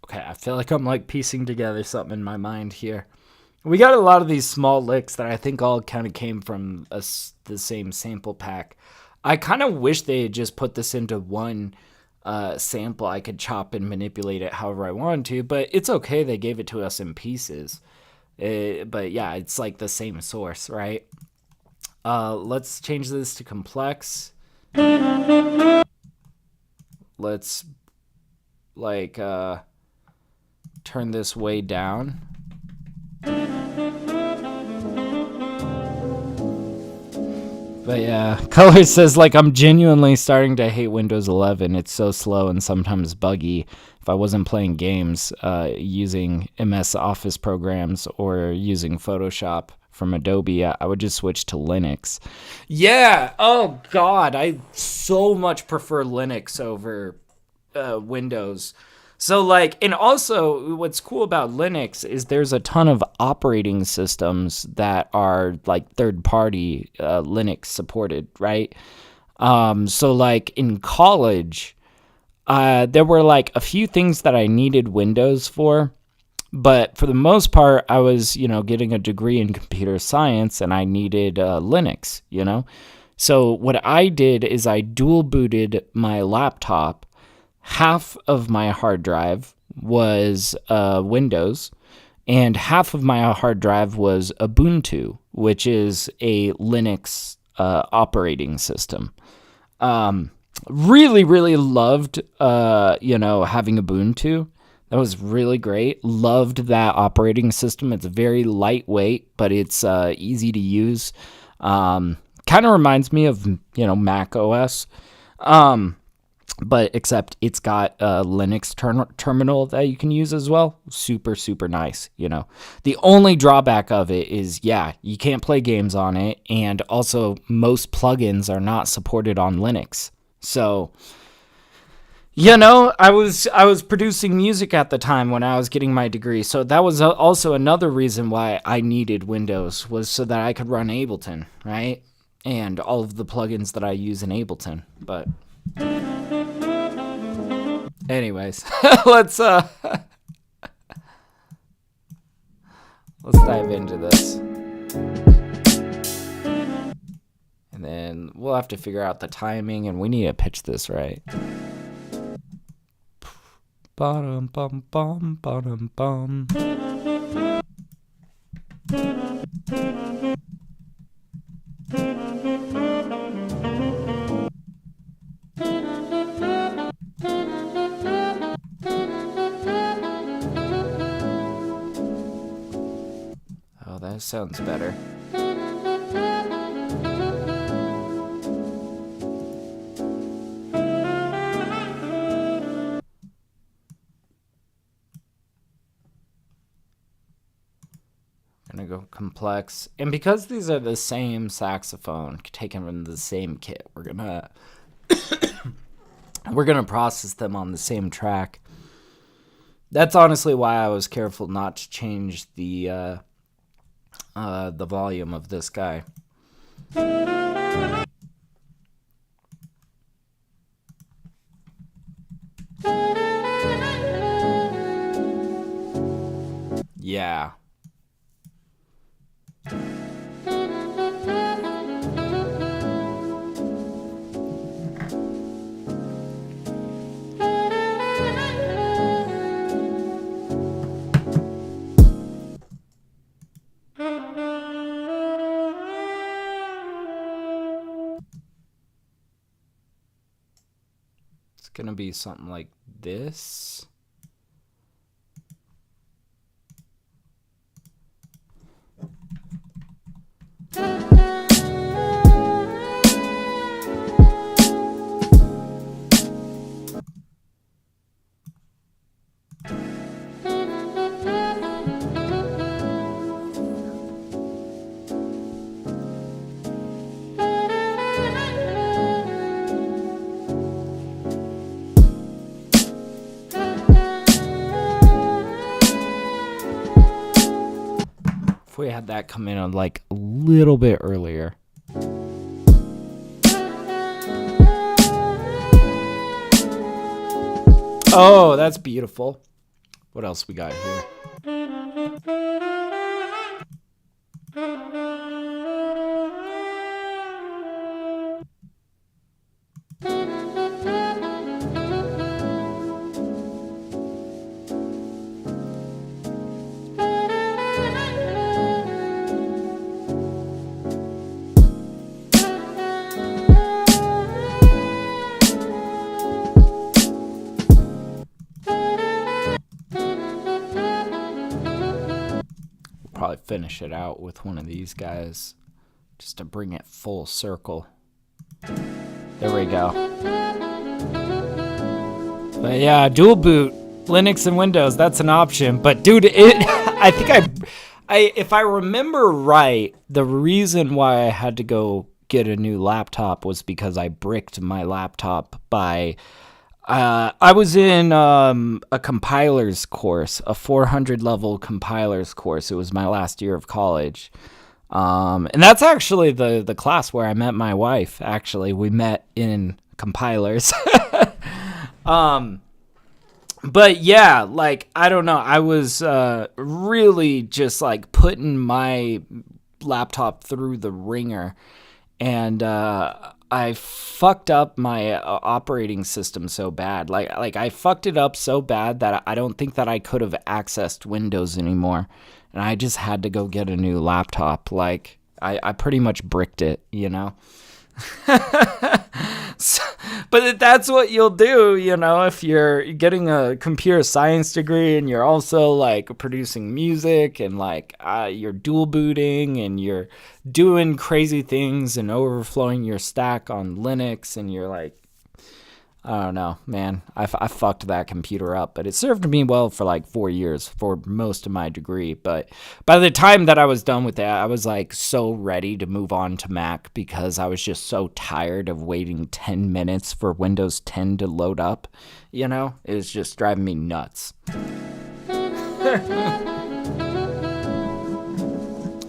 I feel like I'm like piecing together something in my mind here. We got a lot of these small licks that I think all kind of came from the same sample pack. I kind of wish they had just put this into one sample. I could chop and manipulate it however I wanted to, but it's okay. They gave it to us in pieces. But yeah, it's like the same source, right? Let's change this to complex. Let's like turn this way down. But yeah, Color says, like, I'm genuinely starting to hate Windows 11. It's so slow and sometimes buggy. If I wasn't playing games using MS Office programs or using Photoshop from Adobe, I would just switch to Linux. Yeah, oh God, I so much prefer Linux over Windows. So like, and also what's cool about Linux is there's a ton of operating systems that are like third-party Linux supported, right? So like in college, there were like a few things that I needed Windows for, but for the most part, I was, getting a degree in computer science and I needed Linux, So what I did is I dual booted my laptop. Half of my hard drive was Windows, and half of my hard drive was Ubuntu, which is a Linux operating system. Really, really loved, having Ubuntu. That was really great. Loved that operating system. It's very lightweight, but it's easy to use. Kind of reminds me of, Mac OS. But except it's got a Linux terminal that you can use as well. Super, super nice, The only drawback of it is, you can't play games on it. And also, most plugins are not supported on Linux. So, I was producing music at the time when I was getting my degree. So that was also another reason why I needed Windows, was so that I could run Ableton, right? And all of the plugins that I use in Ableton. But anyways, let's dive into this. And then we'll have to figure out the timing, and we need to pitch this right. Bum bum bum bum bum. Oh, that sounds better. Gonna go complex, and because these are the same saxophone taken from the same kit, we're gonna process them on the same track. That's honestly why I was careful not to change the volume of this guy. Yeah. It's gonna be something like this. If we had that come in like a little bit earlier. Oh, that's beautiful. What else we got here? Probably finish it out with one of these guys just to bring it full circle. There we go. But yeah, dual boot Linux and Windows, that's an option. But dude, I think if I remember right, the reason why I had to go get a new laptop was because I bricked my laptop by I was in a compilers course, a 400 level compilers course. It was my last year of college. And that's actually the class where I met my wife. Actually, we met in compilers. But yeah, like, I don't know. I was really just like putting my laptop through the ringer, and I fucked up my operating system so bad. Like I fucked it up so bad that I don't think that I could have accessed Windows anymore. And I just had to go get a new laptop. Like, I pretty much bricked it, you know? But that's what you'll do, you know, if you're getting a computer science degree and you're also like producing music and like you're dual booting and you're doing crazy things and overflowing your stack on Linux, and you're like, I don't know, man. I fucked that computer up, but it served me well for like 4 years for most of my degree. But by the time that I was done with that, I was like so ready to move on to Mac because I was just so tired of waiting 10 minutes for Windows 10 to load up. You know, it was just driving me nuts.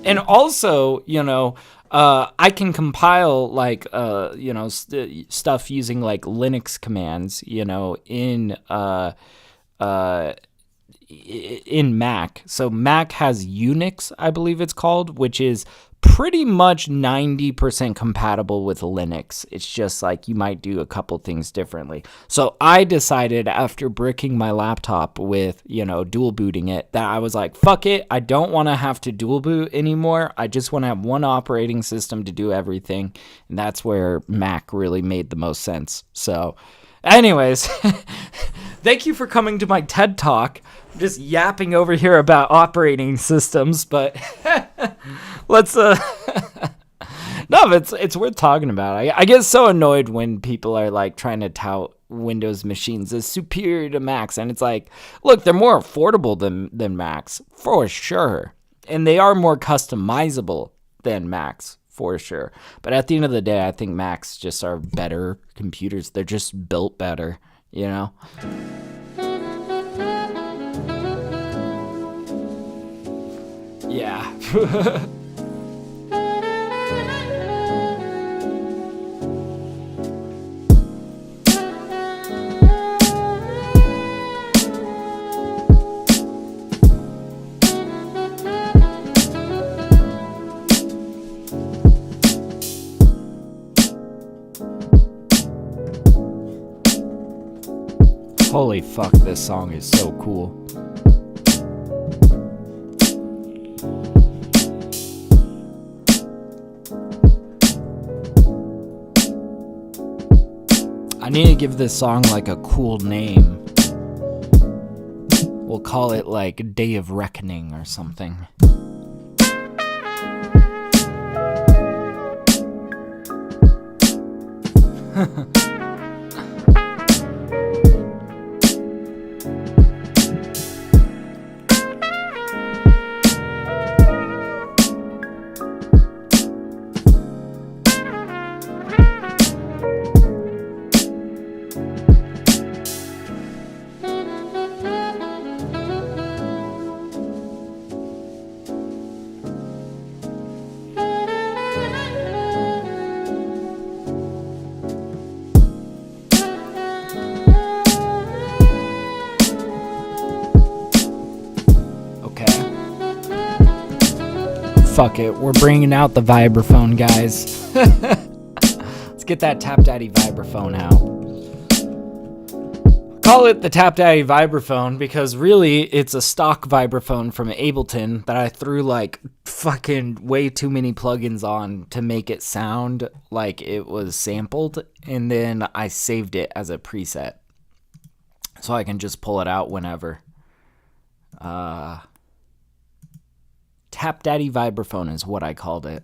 And also, you know, I can compile like you know, stuff using like Linux commands, you know, in Mac. So Mac has Unix, I believe it's called, which is pretty much 90% compatible with Linux. It's just like you might do a couple things differently. So I decided after bricking my laptop with, you know, dual booting it, that I was like, fuck it. I don't want to have to dual boot anymore. I just want to have one operating system to do everything. And that's where Mac really made the most sense. So anyways, thank you for coming to my TED Talk. I'm just yapping over here about operating systems, but let's no, but it's worth talking about. I get so annoyed when people are like trying to tout Windows machines as superior to Macs, and it's like, look, they're more affordable than Macs for sure, and they are more customizable than Macs for sure. But at the end of the day, I think Macs just are better computers. They're just built better, you know? Yeah. Holy fuck, this song is so cool. I need to give this song like a cool name. We'll call it like Day of Reckoning or something. Fuck it, we're bringing out the vibraphone, guys. Let's get that TapDaddy vibraphone out. Call it the TapDaddy vibraphone because really it's a stock vibraphone from Ableton that I threw like fucking way too many plugins on to make it sound like it was sampled, and then I saved it as a preset so I can just pull it out whenever. TapDaddy vibraphone is what I called it.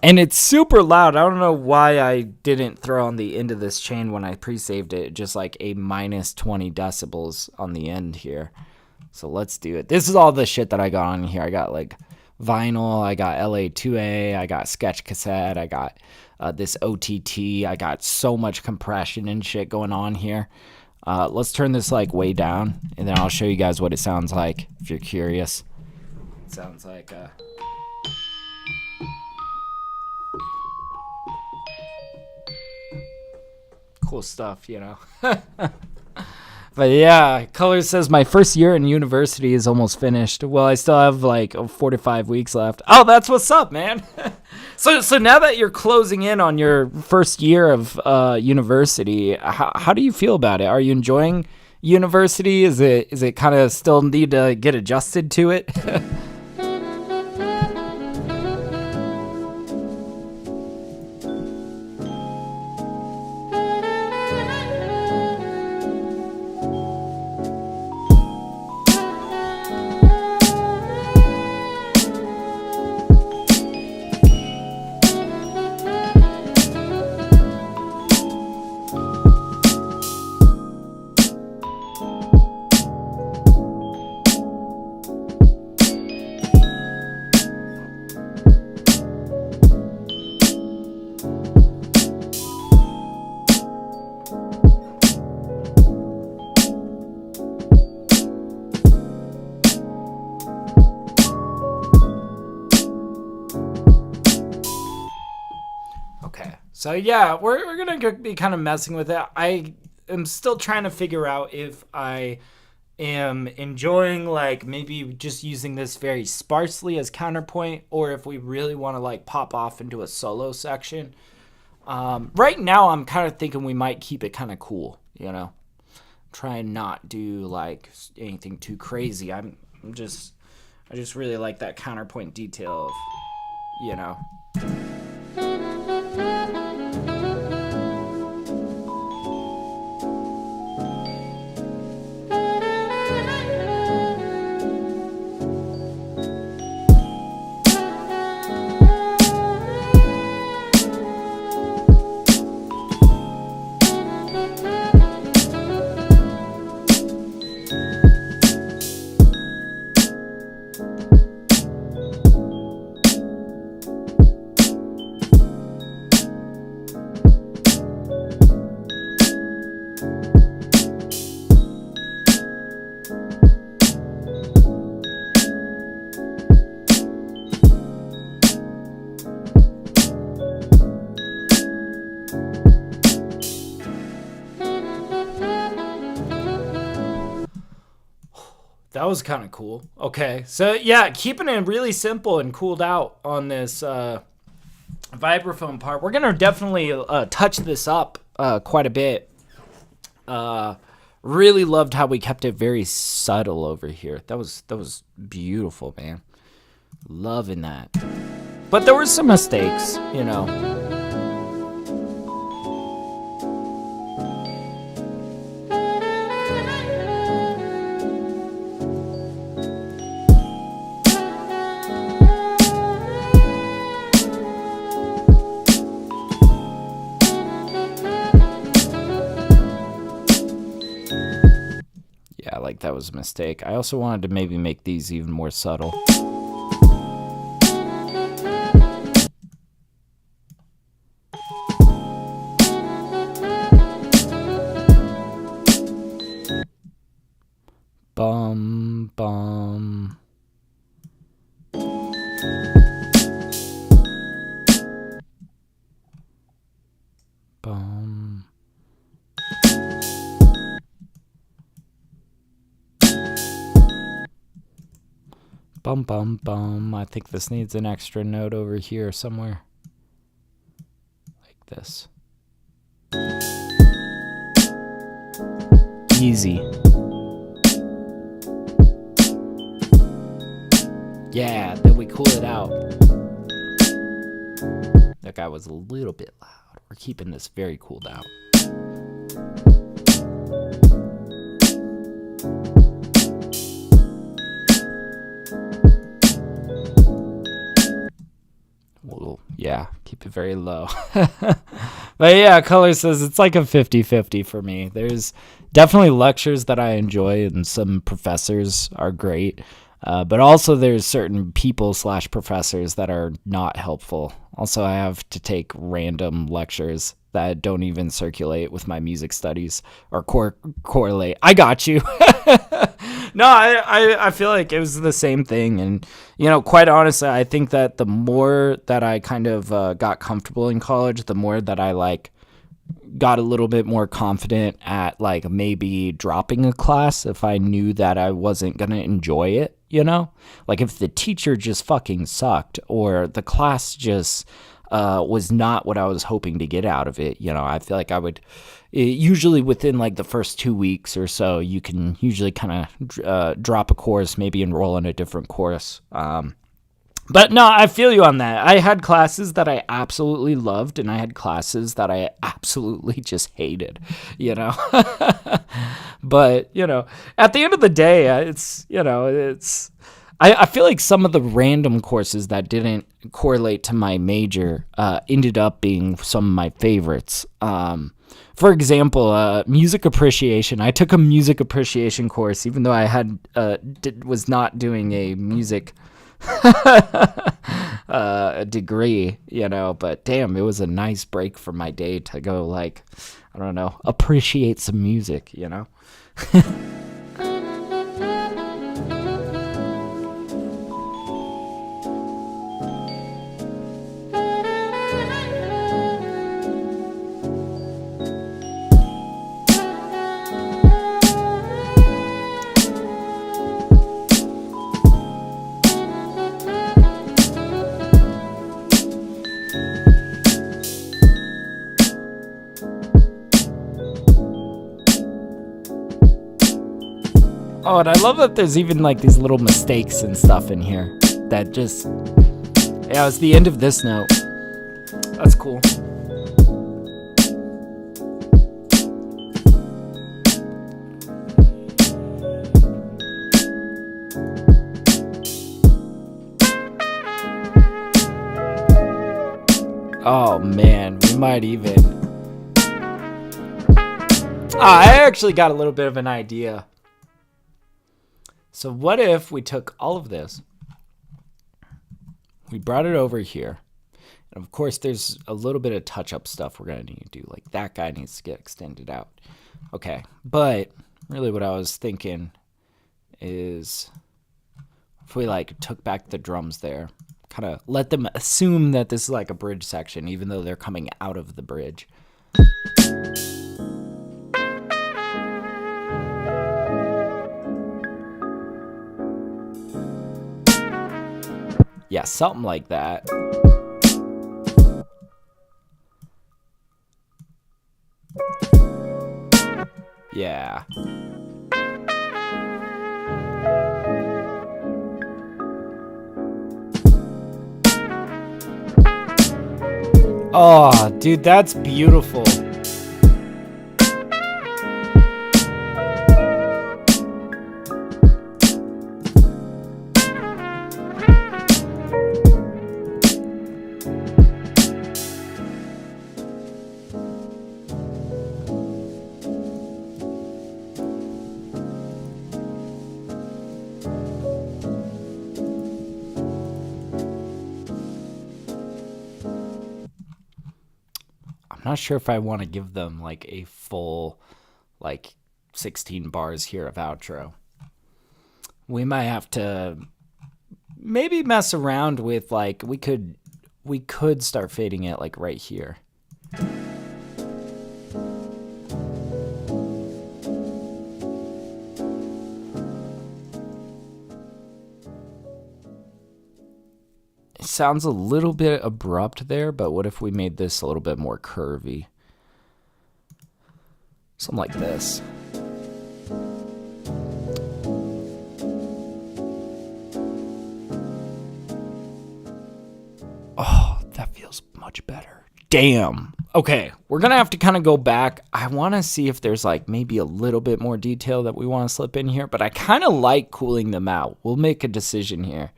And it's super loud. I don't know why I didn't throw on the end of this chain when I pre-saved it. Just like a minus 20 decibels on the end here. So let's do it. This is all the shit that I got on here. I got like vinyl. I got LA2A. I got sketch cassette. I got this OTT. I got so much compression and shit going on here. Let's turn this like way down, and then I'll show you guys what it sounds like if you're curious. It sounds like cool stuff, you know. But yeah, Color says my first year in university is almost finished. Well, I still have like 45 weeks left. Oh, that's what's up, man. So now that you're closing in on your first year of university, how do you feel about it? Are you enjoying university? Is it kind of still need to get adjusted to it? So yeah, we're gonna be kind of messing with it. I am still trying to figure out if I am enjoying like maybe just using this very sparsely as counterpoint, or if we really want to like pop off into a solo section. Right now, I'm kind of thinking we might keep it kind of cool, you know. Try and not do like anything too crazy. I just really like that counterpoint detail of, you know. That was kind of cool. Okay, so yeah, keeping it really simple and cooled out on this vibraphone part. We're gonna definitely touch this up quite a bit. Really loved how we kept it very subtle over here. That was beautiful, man. Loving that. But there were some mistakes, you know. Yeah, like that was a mistake. I also wanted to maybe make these even more subtle. Bum, bum. Bum. Bum, bum, bum. I think this needs an extra note over here somewhere. Like this. Easy. Yeah, then we cool it out. That guy was a little bit loud. We're keeping this very cooled out. Well, yeah, keep it very low. But yeah, Color says it's like a 50-50 for me. There's definitely lectures that I enjoy and some professors are great. But also there's certain people / professors that are not helpful. Also, I have to take random lectures that don't even circulate with my music studies or correlate. I got you. No, I feel like it was the same thing. And, you know, quite honestly, I think that the more that I kind of got comfortable in college, the more that I like got a little bit more confident at like maybe dropping a class if I knew that I wasn't going to enjoy it, you know? Like if the teacher just fucking sucked or the class just was not what I was hoping to get out of it, you know, I feel like I would usually within like the first 2 weeks or so, you can usually kind of drop a course, maybe enroll in a different course. But no, I feel you on that. I had classes that I absolutely loved, and I had classes that I absolutely just hated, you know? But, you know, at the end of the day, I feel like some of the random courses that didn't correlate to my major ended up being some of my favorites. For example, music appreciation. I took a music appreciation course, even though I was not doing a music a degree, you know, but damn, it was a nice break for my day to go like, I don't know, appreciate some music, you know? Oh, and I love that there's even like these little mistakes and stuff in here that just, yeah, it's the end of this note. That's cool. Oh man, we might even. I actually got a little bit of an idea. So what if we took all of this, we brought it over here, and of course there's a little bit of touch-up stuff we're going to need to do, like that guy needs to get extended out. Okay, but really what I was thinking is if we like took back the drums there, kind of let them assume that this is like a bridge section, even though they're coming out of the bridge. Yeah, something like that. Yeah. Oh, dude, that's beautiful. I'm not sure if I want to give them like a full like 16 bars here of outro. We might have to maybe mess around with like we could start fading it like right here. It sounds a little bit abrupt there, but what if we made this a little bit more curvy? Something like this. Oh, that feels much better. Damn. Okay, we're gonna have to kind of go back. I want to see if there's like maybe a little bit more detail that we want to slip in here, but I kind of like cooling them out. We'll make a decision here.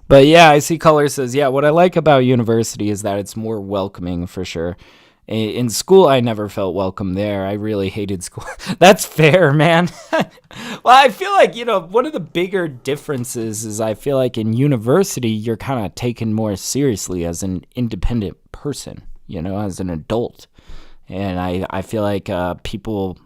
But yeah, I see Color says, yeah, what I like about university is that it's more welcoming for sure. In school, I never felt welcome there. I really hated school. That's fair, man. Well, I feel like, one of the bigger differences is I feel like in university, you're kind of taken more seriously as an independent person, as an adult. And I feel like people,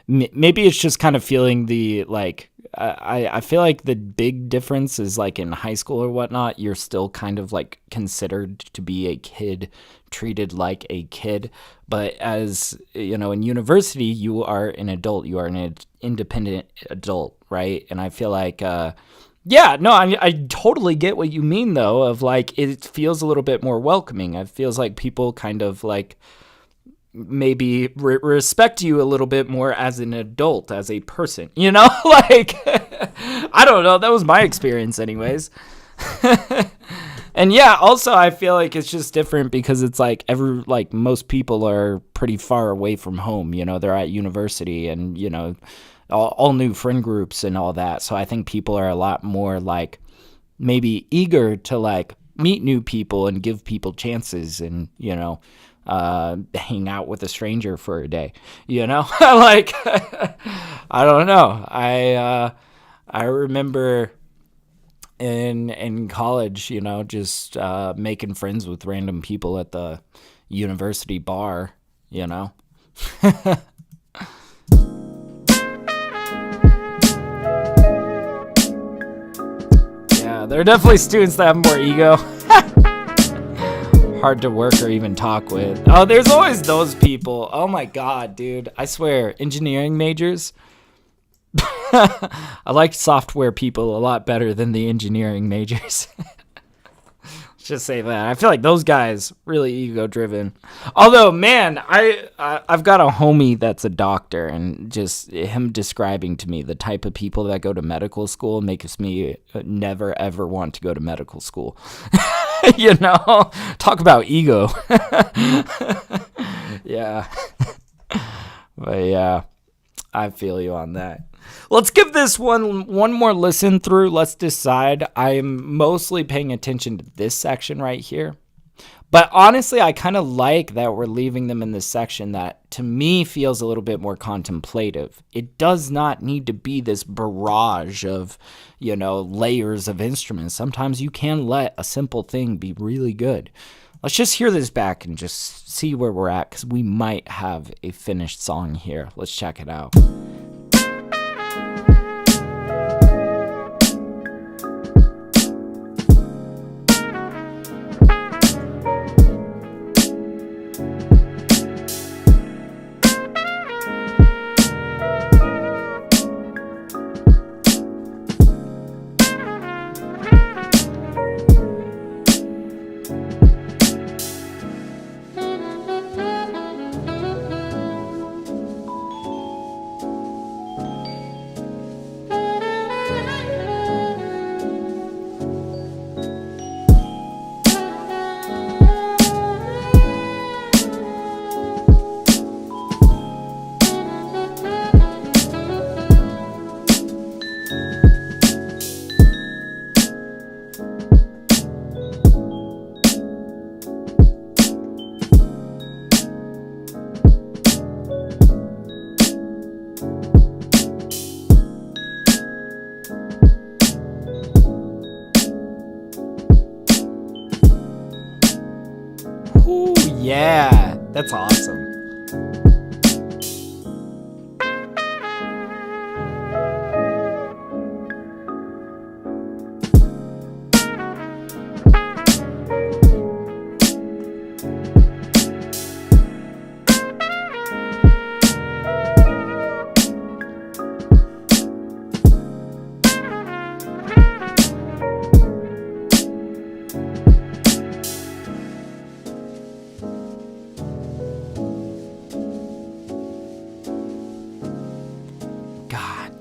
maybe it's just kind of feeling the, like, I feel like the big difference is like in high school or whatnot, you're still kind of like considered to be a kid, treated like a kid. But as in university, you are an adult, you are an independent adult, right? And I feel like, I totally get what you mean though, of like, it feels a little bit more welcoming. It feels like people kind of like, maybe respect you a little bit more as an adult, as a person, like, I don't know. That was my experience anyways. And yeah, also I feel like it's just different because it's like most people are pretty far away from home, they're at university and, all new friend groups and all that. So I think people are a lot more like maybe eager to like meet new people and give people chances and, hang out with a stranger for a day, like, I don't know. I remember in college, just making friends with random people at the university bar, Yeah, there are definitely students that have more ego. Hard to work or even talk with. Oh, there's always those people. Oh my god, dude. I swear, engineering majors. I like software people a lot better than the engineering majors. Just say that. I feel like those guys really ego driven. Although, man, I've got a homie that's a doctor, and just him describing to me the type of people that go to medical school makes me never ever want to go to medical school. Talk about ego. Yeah. But yeah, I feel you on that. Let's give this one more listen through. Let's decide. I'm mostly paying attention to this section right here. But honestly, I kind of like that we're leaving them in this section that to me feels a little bit more contemplative. It does not need to be this barrage of, layers of instruments. Sometimes you can let a simple thing be really good. Let's just hear this back and just see where we're at, because we might have a finished song here. Let's check it out. Yeah, that's awesome.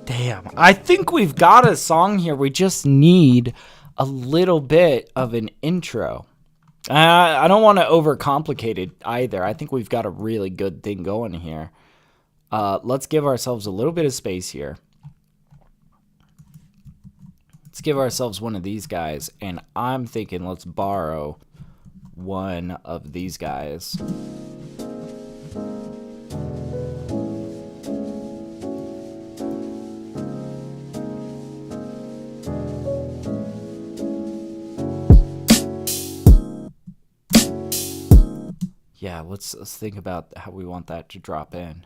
Damn, I think we've got a song here. We just need a little bit of an intro. I don't want to overcomplicate it either. I think we've got a really good thing going here. Let's give ourselves a little bit of space here. Let's give ourselves one of these guys, and I'm thinking let's borrow one of these guys. Yeah, let's think about how we want that to drop in.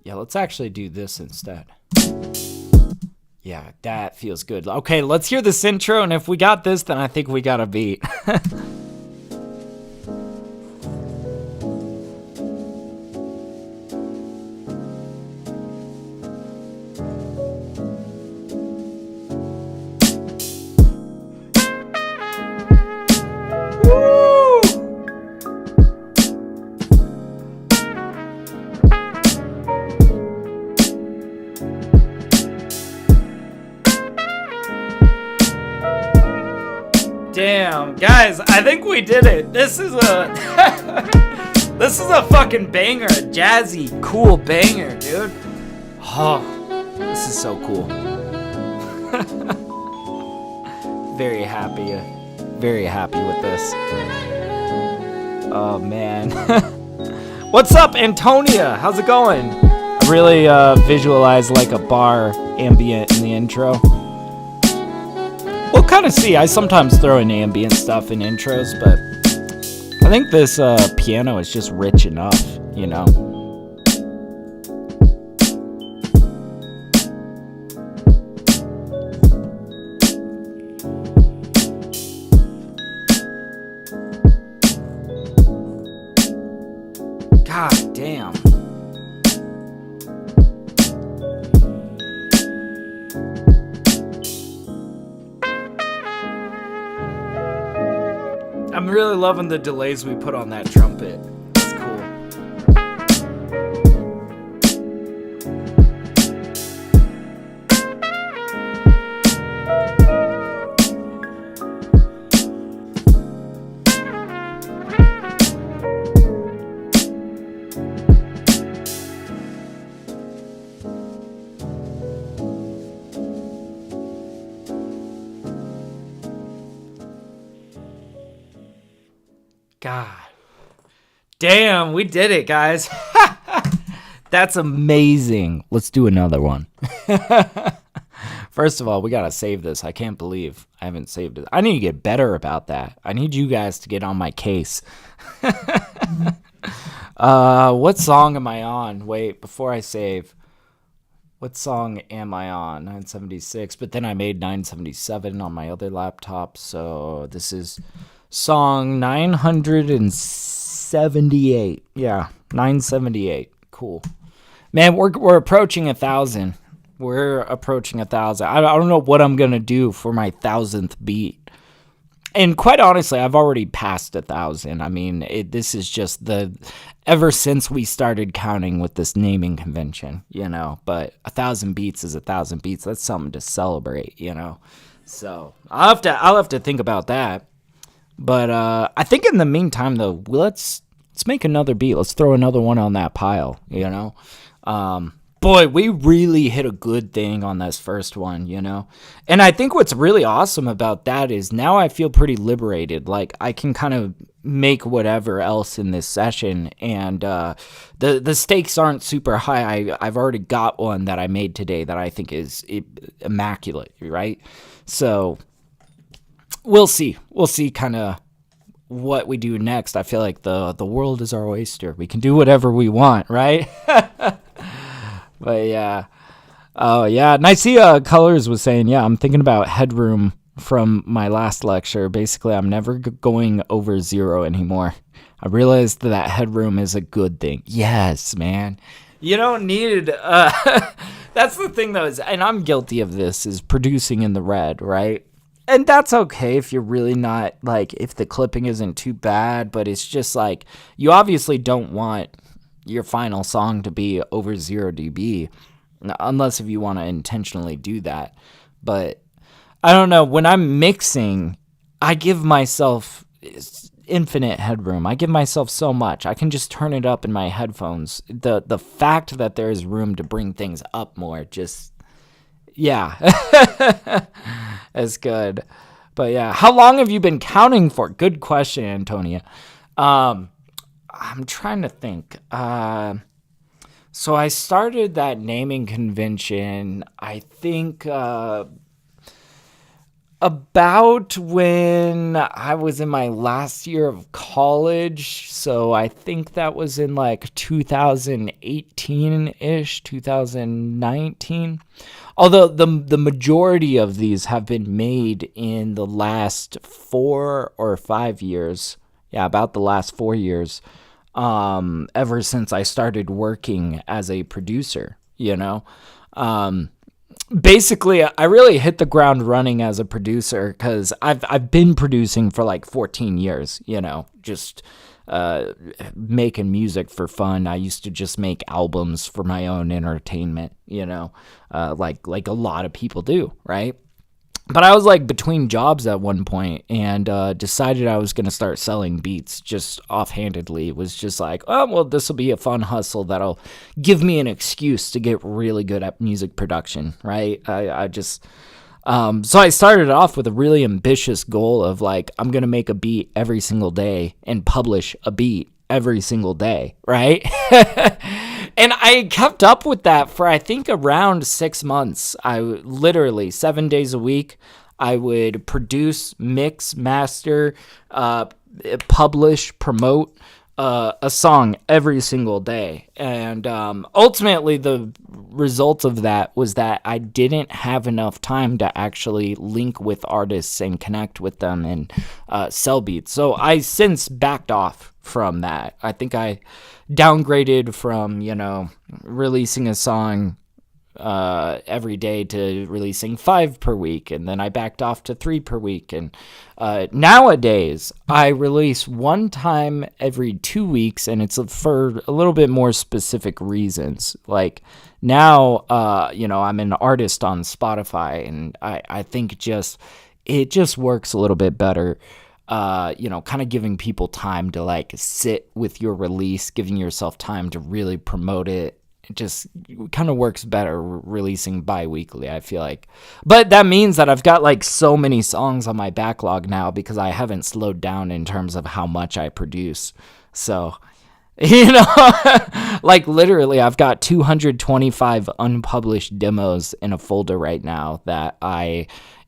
Yeah, let's actually do this instead. Yeah, that feels good. Okay, let's hear this intro, and if we got this, then I think we got a beat. Damn, guys, I think we did it. This is a this is a fucking banger, a jazzy, cool banger, dude. Oh, this is so cool. Very happy with this. Oh man. What's up, Antonia? How's it going? I really visualize like a bar ambient in the intro. We'll kind of see. I sometimes throw in ambient stuff in intros, but I think this piano is just rich enough, you know? God damn. I'm really loving the delays we put on that trumpet. It's cool. God. Damn, we did it, guys. That's amazing. Let's do another one. First of all, we got to save this. I can't believe I haven't saved it. I need to get better about that. I need you guys to get on my case. What song am I on? Wait, before I save. What song am I on? 976. But then I made 977 on my other laptop. So this is song 978. Yeah, 978. Cool. Man, we're approaching 1,000. We're approaching 1,000. I don't know what I'm gonna do for my 1,000th beat. And quite honestly, I've already passed 1,000. I mean, this is just ever since we started counting with this naming convention, you know. But 1,000 beats is 1,000 beats. That's something to celebrate, you know. So I'll have to think about that. But I think in the meantime, though, let's make another beat. Let's throw another one on that pile, you know. Boy, we really hit a good thing on this first one, you know? And I think what's really awesome about that is now I feel pretty liberated. Like, I can kind of make whatever else in this session, and the stakes aren't super high. I've already got one that I made today that I think is immaculate, right? So we'll see. We'll see kind of what we do next, I feel like the world is our oyster. We can do whatever we want, right? But yeah. Oh yeah. Nicaea Colors was saying, yeah, I'm thinking about headroom from my last lecture. Basically, I'm never going over 0 anymore. I realized that headroom is a good thing. Yes, man. You don't need that's the thing though, and I'm guilty of this, is producing in the red, right? And that's okay if you're really not, like, if the clipping isn't too bad, but it's just like, you obviously don't want your final song to be over 0 dB, unless if you want to intentionally do that. But I don't know, when I'm mixing, I give myself infinite headroom. I give myself so much. I can just turn it up in my headphones. The fact that there is room to bring things up more, just, yeah. It's good. But yeah, how long have you been counting for? Good question, Antonia. I'm trying to think. So I started that naming convention, I think, about when I was in my last year of college. So I think that was in like 2018-ish, 2019. Although the majority of these have been made in the last 4 or 5 years. Yeah, about the last 4 years. Ever since I started working as a producer, you know. Basically, I really hit the ground running as a producer because I've been producing for like 14 years, you know, just making music for fun. I used to just make albums for my own entertainment, you know, like a lot of people do, right? But I was like between jobs at one point and decided I was going to start selling beats just offhandedly. It was just like, oh, well, this will be a fun hustle that'll give me an excuse to get really good at music production, right? I just, so I started off with a really ambitious goal of like, I'm going to make a beat every single day and publish a beat every single day, right? And I kept up with that for, I think, around 6 months. I literally 7 days a week, I would produce, mix, master, publish, promote a song every single day. And ultimately, the result of that was that I didn't have enough time to actually link with artists and connect with them and sell beats. So I since backed off from that. I think I downgraded from, you know, releasing a song every day to releasing 5 per week, and then I backed off to 3 per week. And nowadays I release 1 time every 2 weeks, and it's for a little bit more specific reasons. Like now, you know, I'm an artist on Spotify, and I think it just works a little bit better. You know, kind of giving people time to like sit with your release, giving yourself time to really promote it. It just kind of works better releasing bi-weekly, I feel like. But that means that I've got like so many songs on my backlog now because I haven't slowed down in terms of how much I produce. So, you know, like literally I've got 225 unpublished demos in a folder right now that I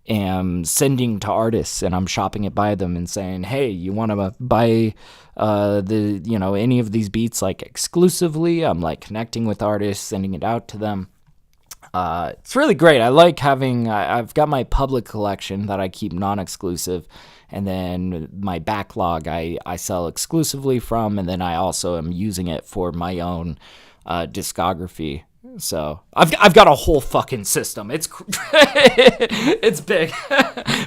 am sending to artists, and I'm shopping it by them and saying, hey, you want to buy any of these beats like exclusively? I'm like connecting with artists, sending it out to them. It's really great. I like having, I've got my public collection that I keep non-exclusive, and then my backlog I sell exclusively from, and then I also am using it for my own discography. So I've got a whole fucking system. It's it's big.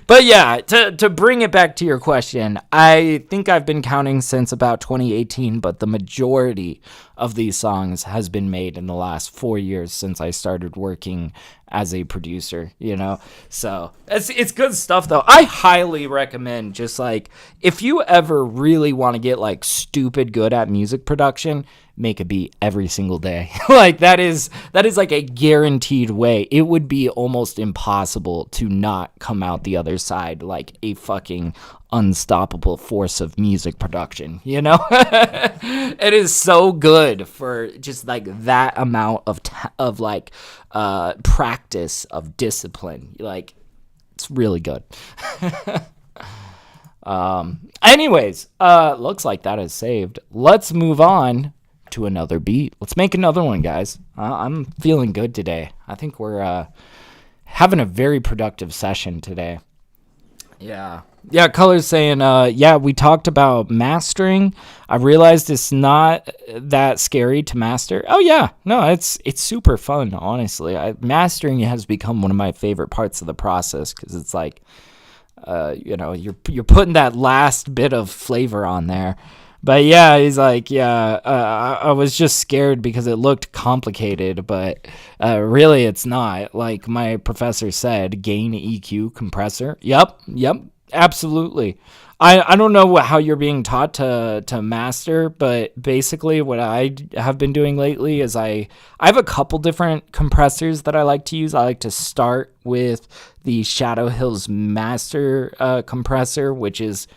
But yeah, to bring it back to your question, I think I've been counting since about 2018, but the majority of these songs has been made in the last 4 years since I started working as a producer, you know? So it's good stuff though. I highly recommend, just like, if you ever really want to get like stupid good at music production, make a beat every single day. Like that is like a guaranteed way. It would be almost impossible to not come out the other side like a fucking unstoppable force of music production, you know? It is so good for just like that amount of practice, of discipline. Like, it's really good. Anyways, looks like that is saved. Let's move on to another beat. Let's make another one, guys. I'm feeling good today. I think we're having a very productive session today. Yeah, Color's saying, yeah, we talked about mastering. I realized it's not that scary to master. Oh yeah, no, it's super fun, honestly. Mastering has become one of my favorite parts of the process, because it's like, you're putting that last bit of flavor on there. But yeah, he's like, yeah, I was just scared because it looked complicated, but really it's not. Like my professor said, gain EQ compressor. Yep, absolutely. I don't know how you're being taught to master, but basically what I have been doing lately is I have a couple different compressors that I like to use. I like to start with the Shadow Hills Master compressor, which is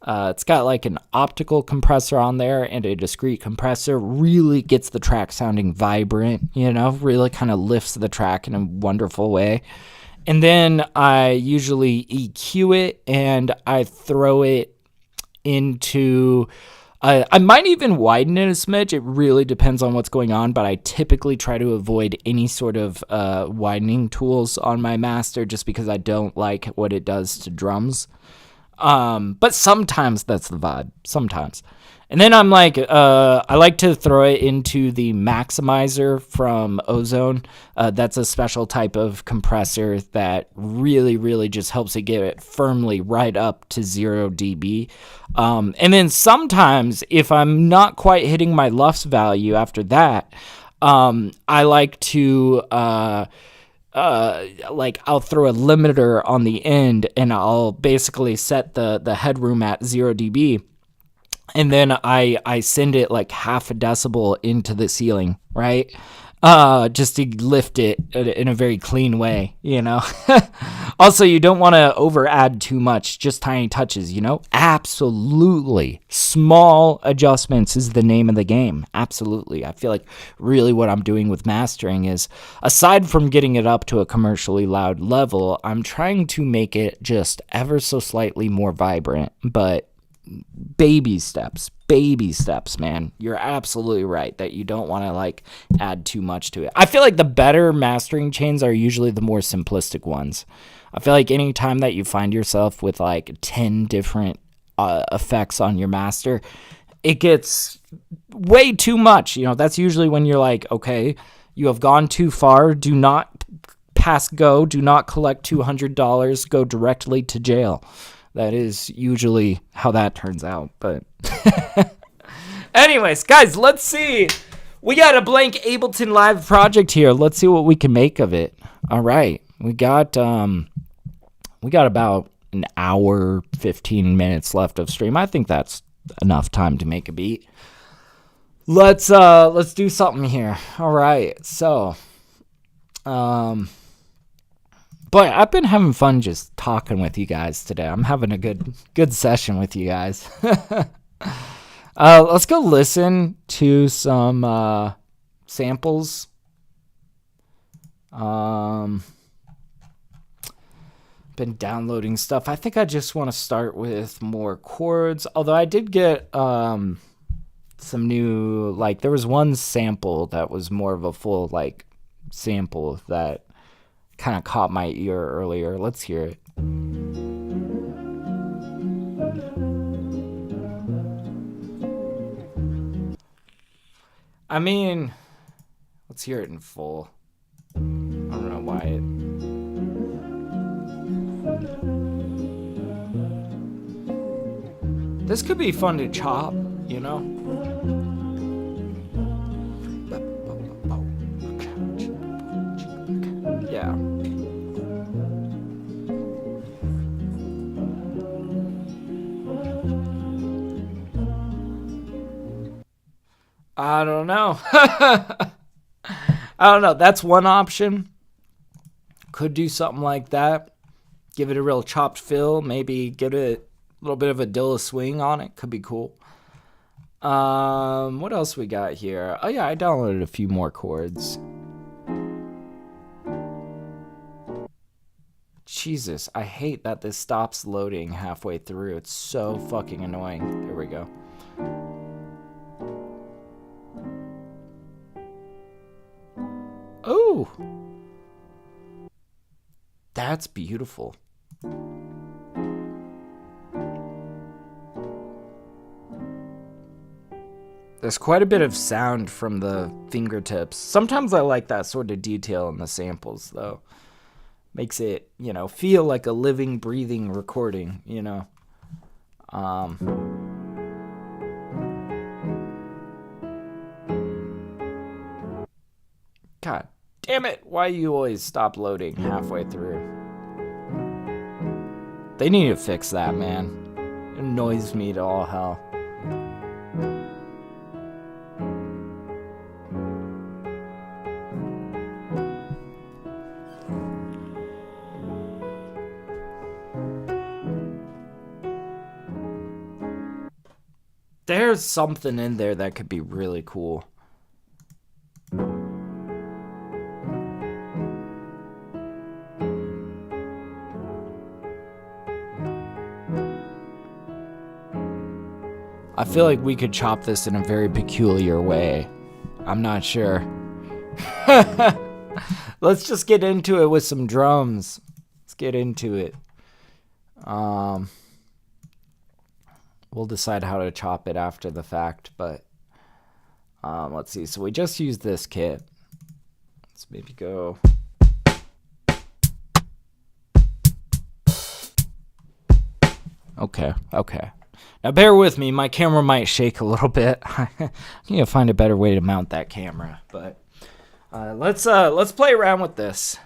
it's got like an optical compressor on there and a discrete compressor. Really gets the track sounding vibrant, really kind of lifts the track in a wonderful way. And then I usually EQ it and I throw it into, I might even widen it a smidge. It really depends on what's going on, but I typically try to avoid any sort of widening tools on my master just because I don't like what it does to drums. But sometimes that's the vibe. Sometimes. And then I'm like, I like to throw it into the maximizer from Ozone. That's a special type of compressor that really, really just helps it get it firmly right up to 0 dB. And then sometimes if I'm not quite hitting my LUFS value after that, I like to, I'll throw a limiter on the end and I'll basically set the headroom at 0 dB. And then I send it like half a decibel into the ceiling, right? Just to lift it in a very clean way, Also, you don't want to over add too much, just tiny touches, Absolutely. Small adjustments is the name of the game. Absolutely. I feel like really what I'm doing with mastering is, aside from getting it up to a commercially loud level, I'm trying to make it just ever so slightly more vibrant, but baby steps, man. You're absolutely right that you don't want to add too much to it. I feel like the better mastering chains are usually the more simplistic ones. I feel like any time that you find yourself with 10 different effects on your master, it gets way too much. That's usually when you're like, okay, you have gone too far. Do not pass go. Do not collect $200. Go directly to jail. That is usually how that turns out, but anyways, guys, let's see. We got a blank Ableton Live project here. Let's see what we can make of it. All right. We got about an hour, 15 minutes left of stream. I think that's enough time to make a beat. Let's do something here. All right. So, boy, I've been having fun just talking with you guys today. I'm having a good session with you guys. Let's go listen to some samples. Been downloading stuff. I think I just want to start with more chords. Although I did get some new, there was one sample that was more of a full sample that kind of caught my ear earlier. Let's hear it. I mean, let's hear it in full. I don't know why this could be fun to chop, Yeah. I don't know. I don't know. That's one option. Could do something like that. Give it a real chopped fill. Maybe give it a little bit of a Dilla swing on it. Could be cool. What else we got here? Oh yeah, I downloaded a few more chords. Jesus, I hate that this stops loading halfway through. It's so fucking annoying. Here we go. Oh! That's beautiful. There's quite a bit of sound from the fingertips. Sometimes I like that sort of detail in the samples, though. Makes it, you know, feel like a living, breathing recording, you know. God damn it, why you always stop loading halfway through? They need to fix that, man. It annoys me to all hell. There's something in there that could be really cool. I feel like we could chop this in a very peculiar way. I'm not sure. Let's just get into it with some drums. Let's get into it. We'll decide how to chop it after the fact, but let's see. So we just used this kit. Let's maybe go. Okay. Now bear with me. My camera might shake a little bit. I need to find a better way to mount that camera, but let's play around with this.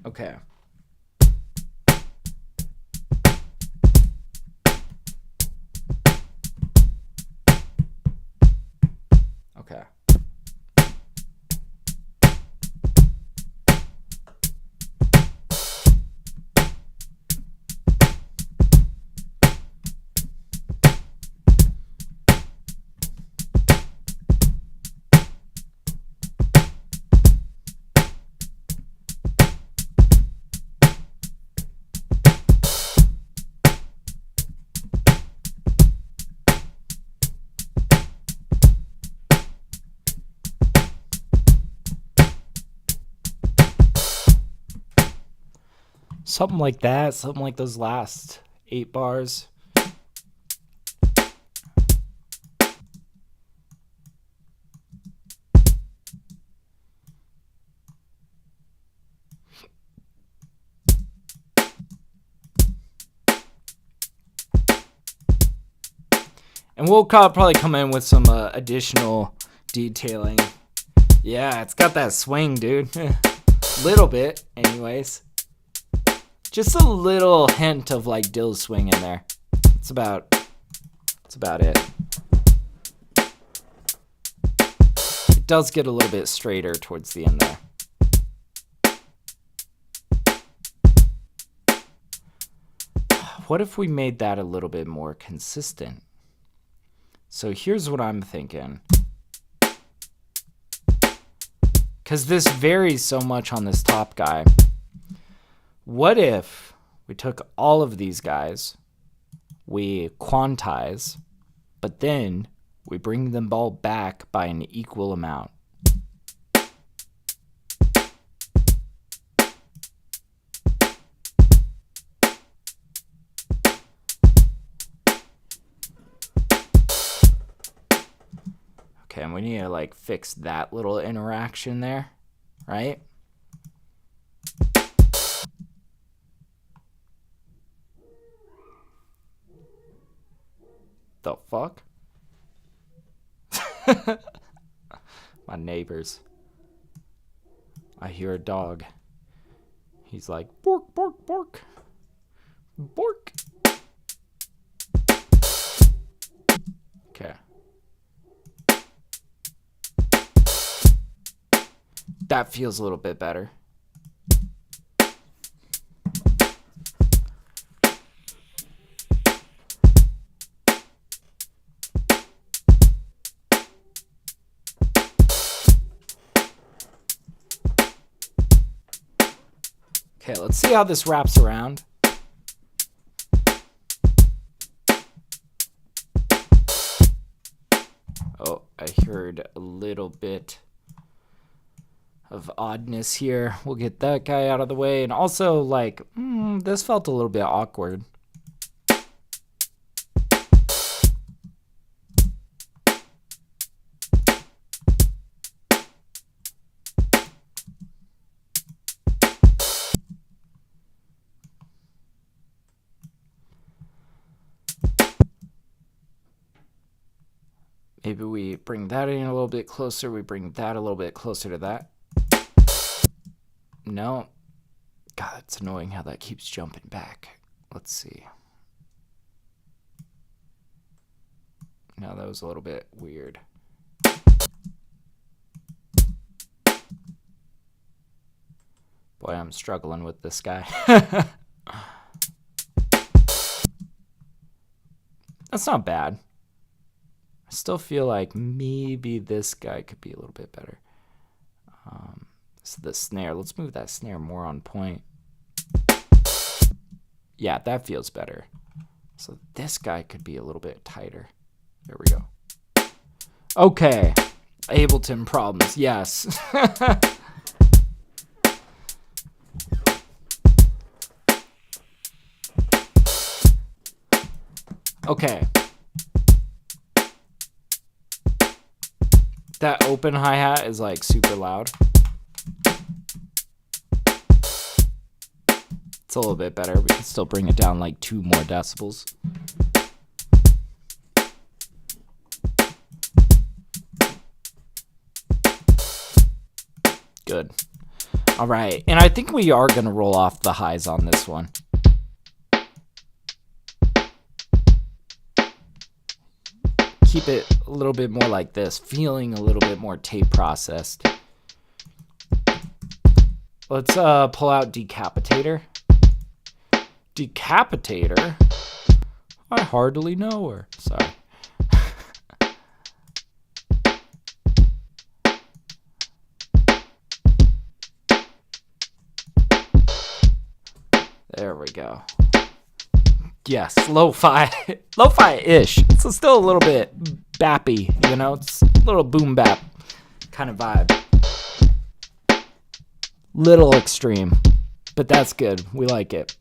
Okay. Okay. Something like that, something like those last 8 bars. And we'll probably come in with some additional detailing. Yeah, it's got that swing, dude. Little bit, anyways. Just a little hint of like dill swing in there. That's about it. It does get a little bit straighter towards the end there. What if we made that a little bit more consistent? So here's what I'm thinking. Because this varies so much on this top guy. What if we took all of these guys, we quantize, but then we bring them all back by an equal amount? Okay, and we need to like fix that little interaction there, right? The fuck? My neighbors. I hear a dog. He's like, bork, bork, bork. Bork. Okay. That feels a little bit better. Okay, let's see how this wraps around. Oh, I heard a little bit of oddness here. We'll get that guy out of the way. And also, like, this felt a little bit awkward. Maybe we bring that in a little bit closer. We bring that a little bit closer to that. No. God, it's annoying how that keeps jumping back. Let's see. No, that was a little bit weird. Boy, I'm struggling with this guy. That's not bad. I still feel like maybe this guy could be a little bit better. So the snare, let's move that snare more on point. Yeah, that feels better. So this guy could be a little bit tighter. There we go. Okay, Ableton problems, yes. Okay. That open hi-hat is like super loud. It's a little bit better. We can still bring it down like 2 more decibels. Good. All right. And I think we are going to roll off the highs on this one. Keep it a little bit more like this, feeling a little bit more tape processed. Let's pull out Decapitator. Decapitator? I hardly know her. Sorry. There we go. Yes, lo-fi. Lo-fi-ish. It's still a little bit bappy, you know? It's a little boom bap kind of vibe. Little extreme, but that's good. We like it.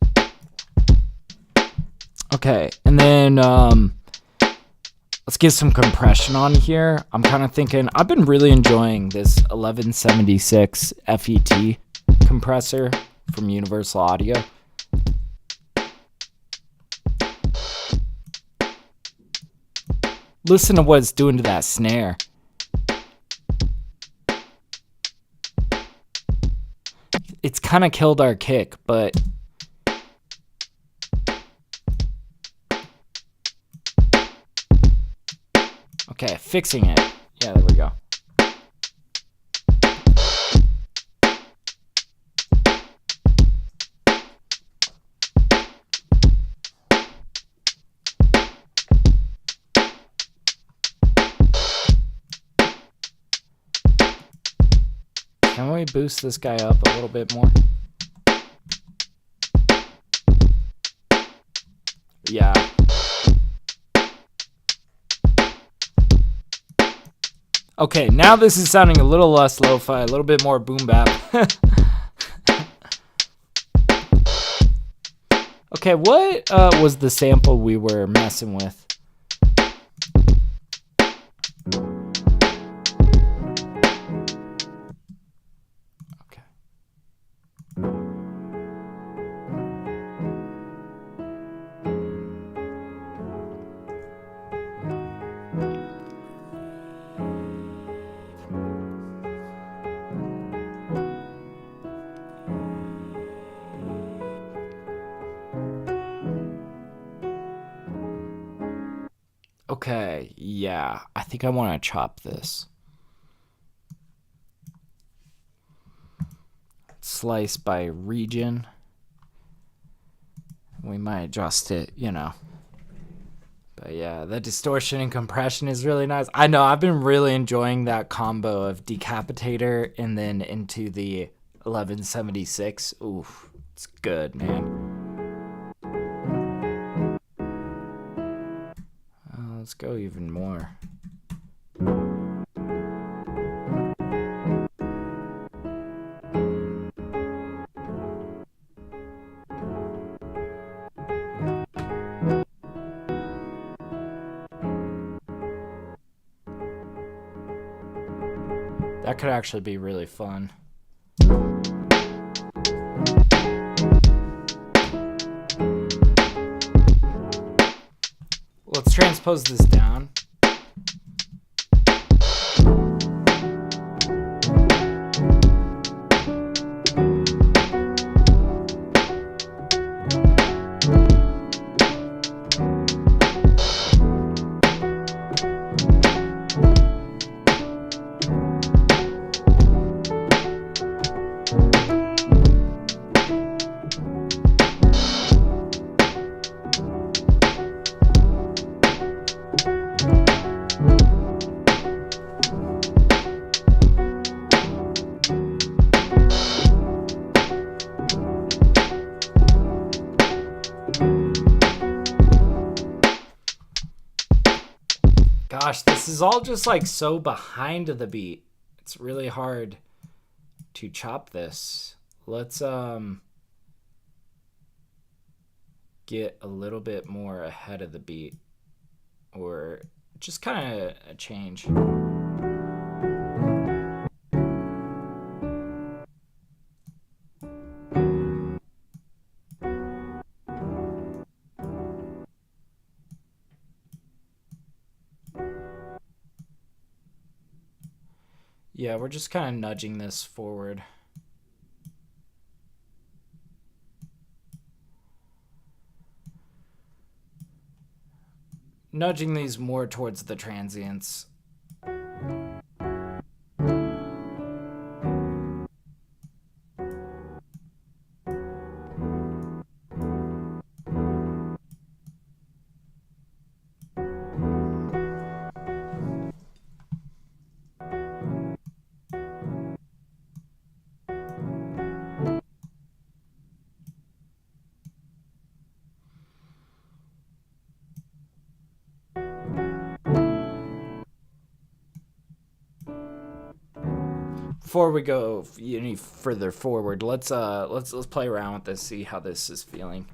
Okay, and then let's get some compression on here. I'm kind of thinking, I've been really enjoying this 1176 FET compressor from Universal Audio. Listen to what it's doing to that snare. It's kind of killed our kick, but okay, fixing it. Yeah, there we go. Can we boost this guy up a little bit more? Yeah. Okay, now this is sounding a little less lo-fi, a little bit more boom bap. Okay, what was the sample we were messing with? Okay, yeah, I think I want to chop this. Slice by region. We might adjust it, you know. But yeah, the distortion and compression is really nice. I know, I've been really enjoying that combo of Decapitator and then into the 1176. Oof, It's good, man. Let's go even more. That could actually be really fun. Let's transpose this down. Gosh, this is all just like so behind the beat. It's really hard to chop this. Let's get a little bit more ahead of the beat, or just kind of a change. Yeah, we're just kind of nudging this forward. Nudging these more towards the transients. Before we go any further forward, let's play around with this, see how this is feeling.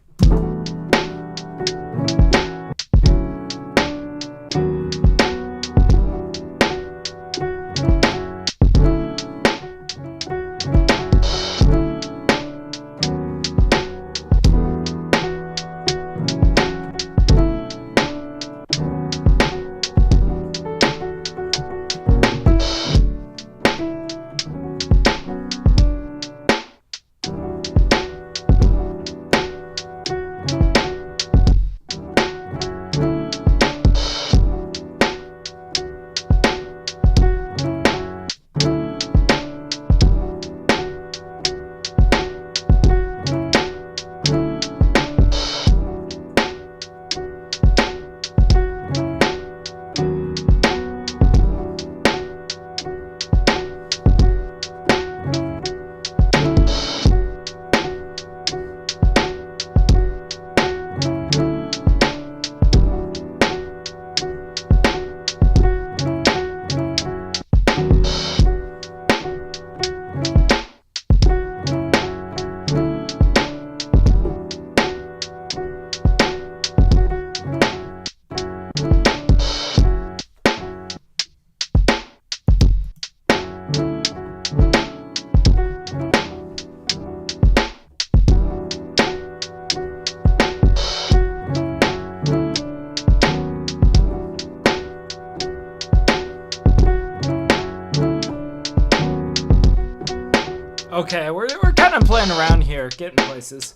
Okay, we're kind of playing around here, getting places.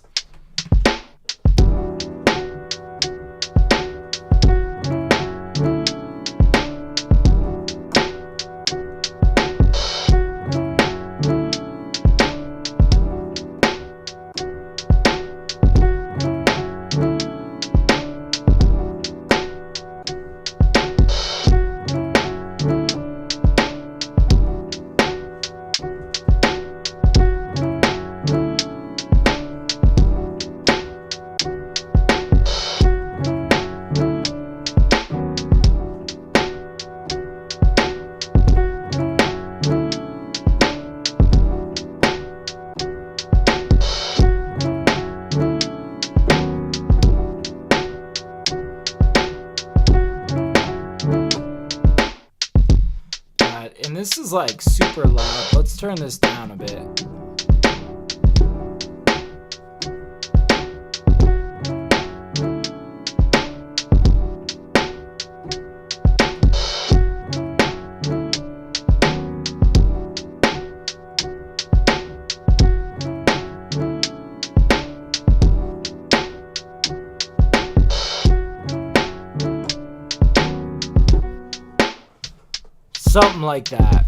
is like super loud. Let's turn this down a bit. Something like that.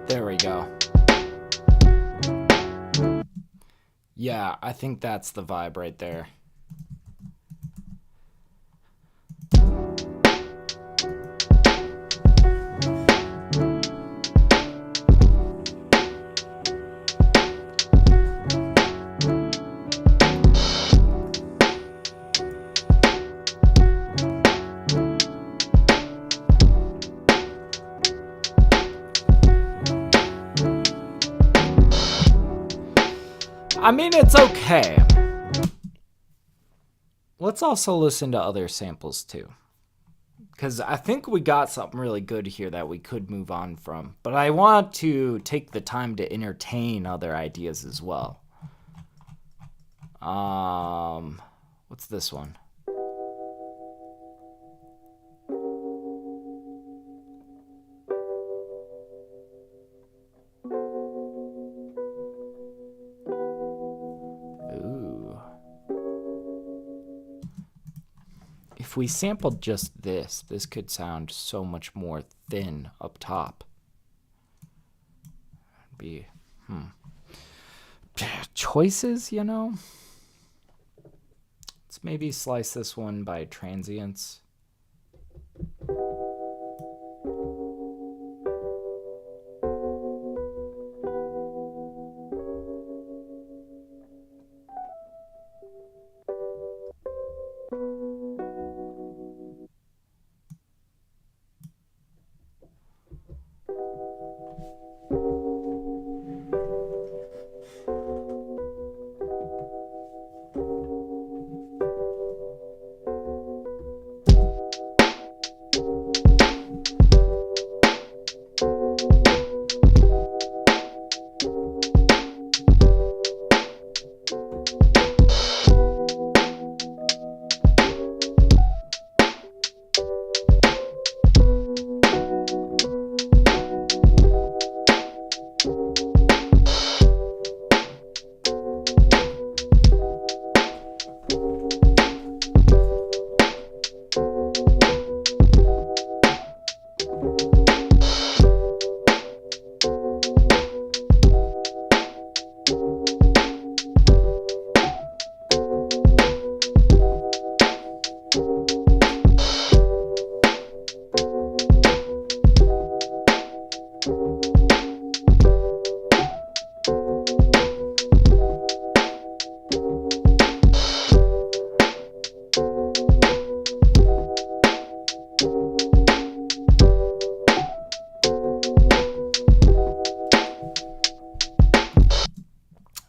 There we go. Yeah, I think that's the vibe right there. I mean, it's okay. Let's also listen to other samples too, because I think we got something really good here that we could move on from, but I want to take the time to entertain other ideas as well. What's this one? If we sampled just this could sound so much more thin up top. Be, choices, you know? Let's maybe slice this one by transients.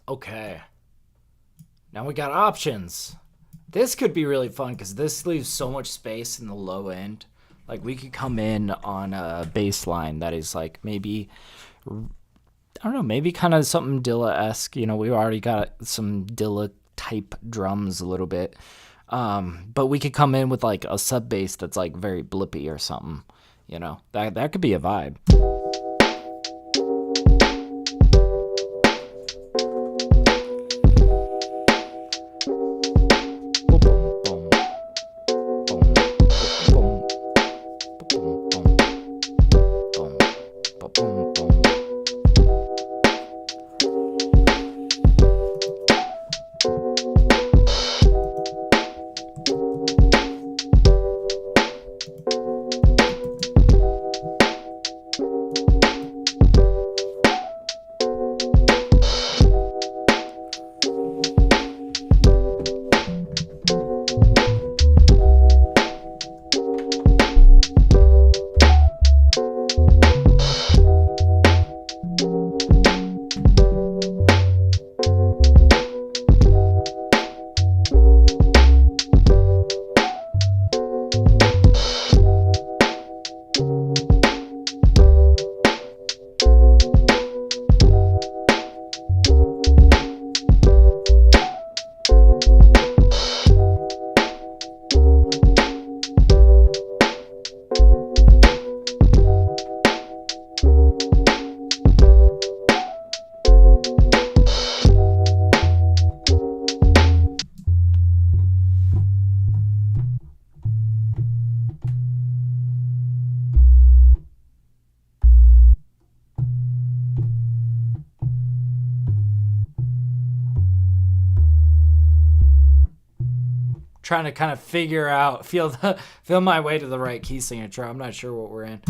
Okay. Now we got options. This could be really fun because this leaves so much space in the low end. Like we could come in on a bass line that is like maybe, I don't know, maybe kind of something Dilla-esque. You know, we already got some Dilla type drums a little bit. But we could come in with like a sub bass that's like very blippy or something. You know, that could be a vibe. trying to kind of feel my way to the right key signature. I'm not sure what we're in.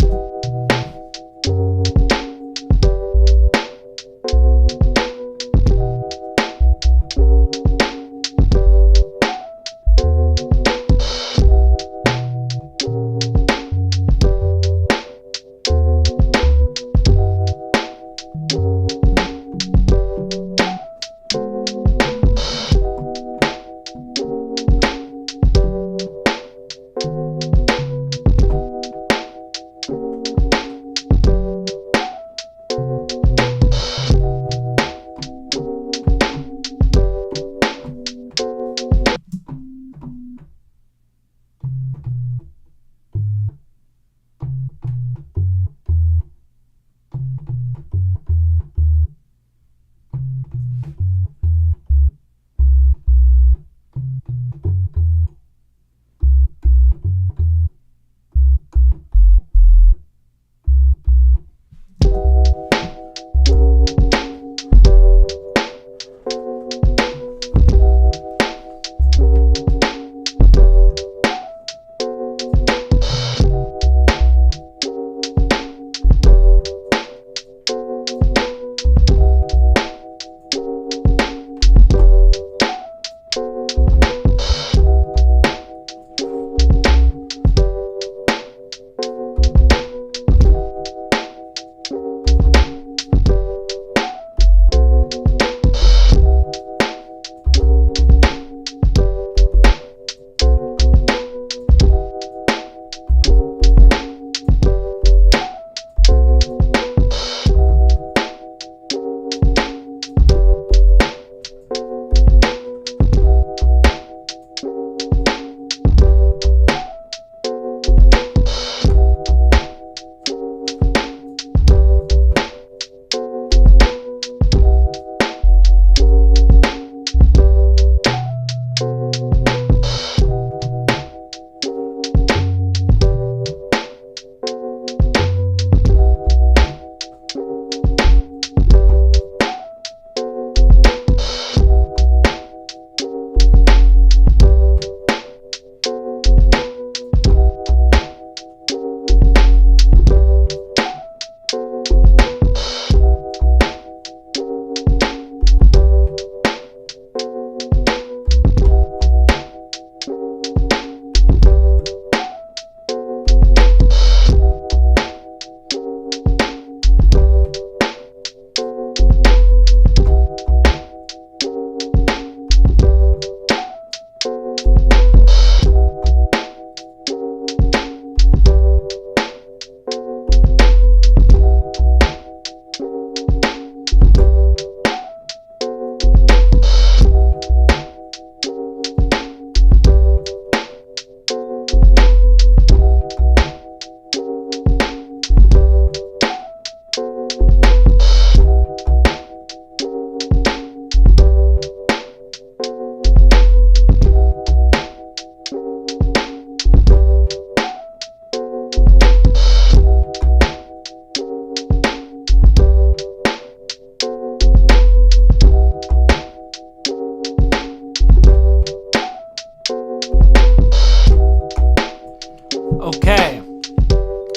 Okay.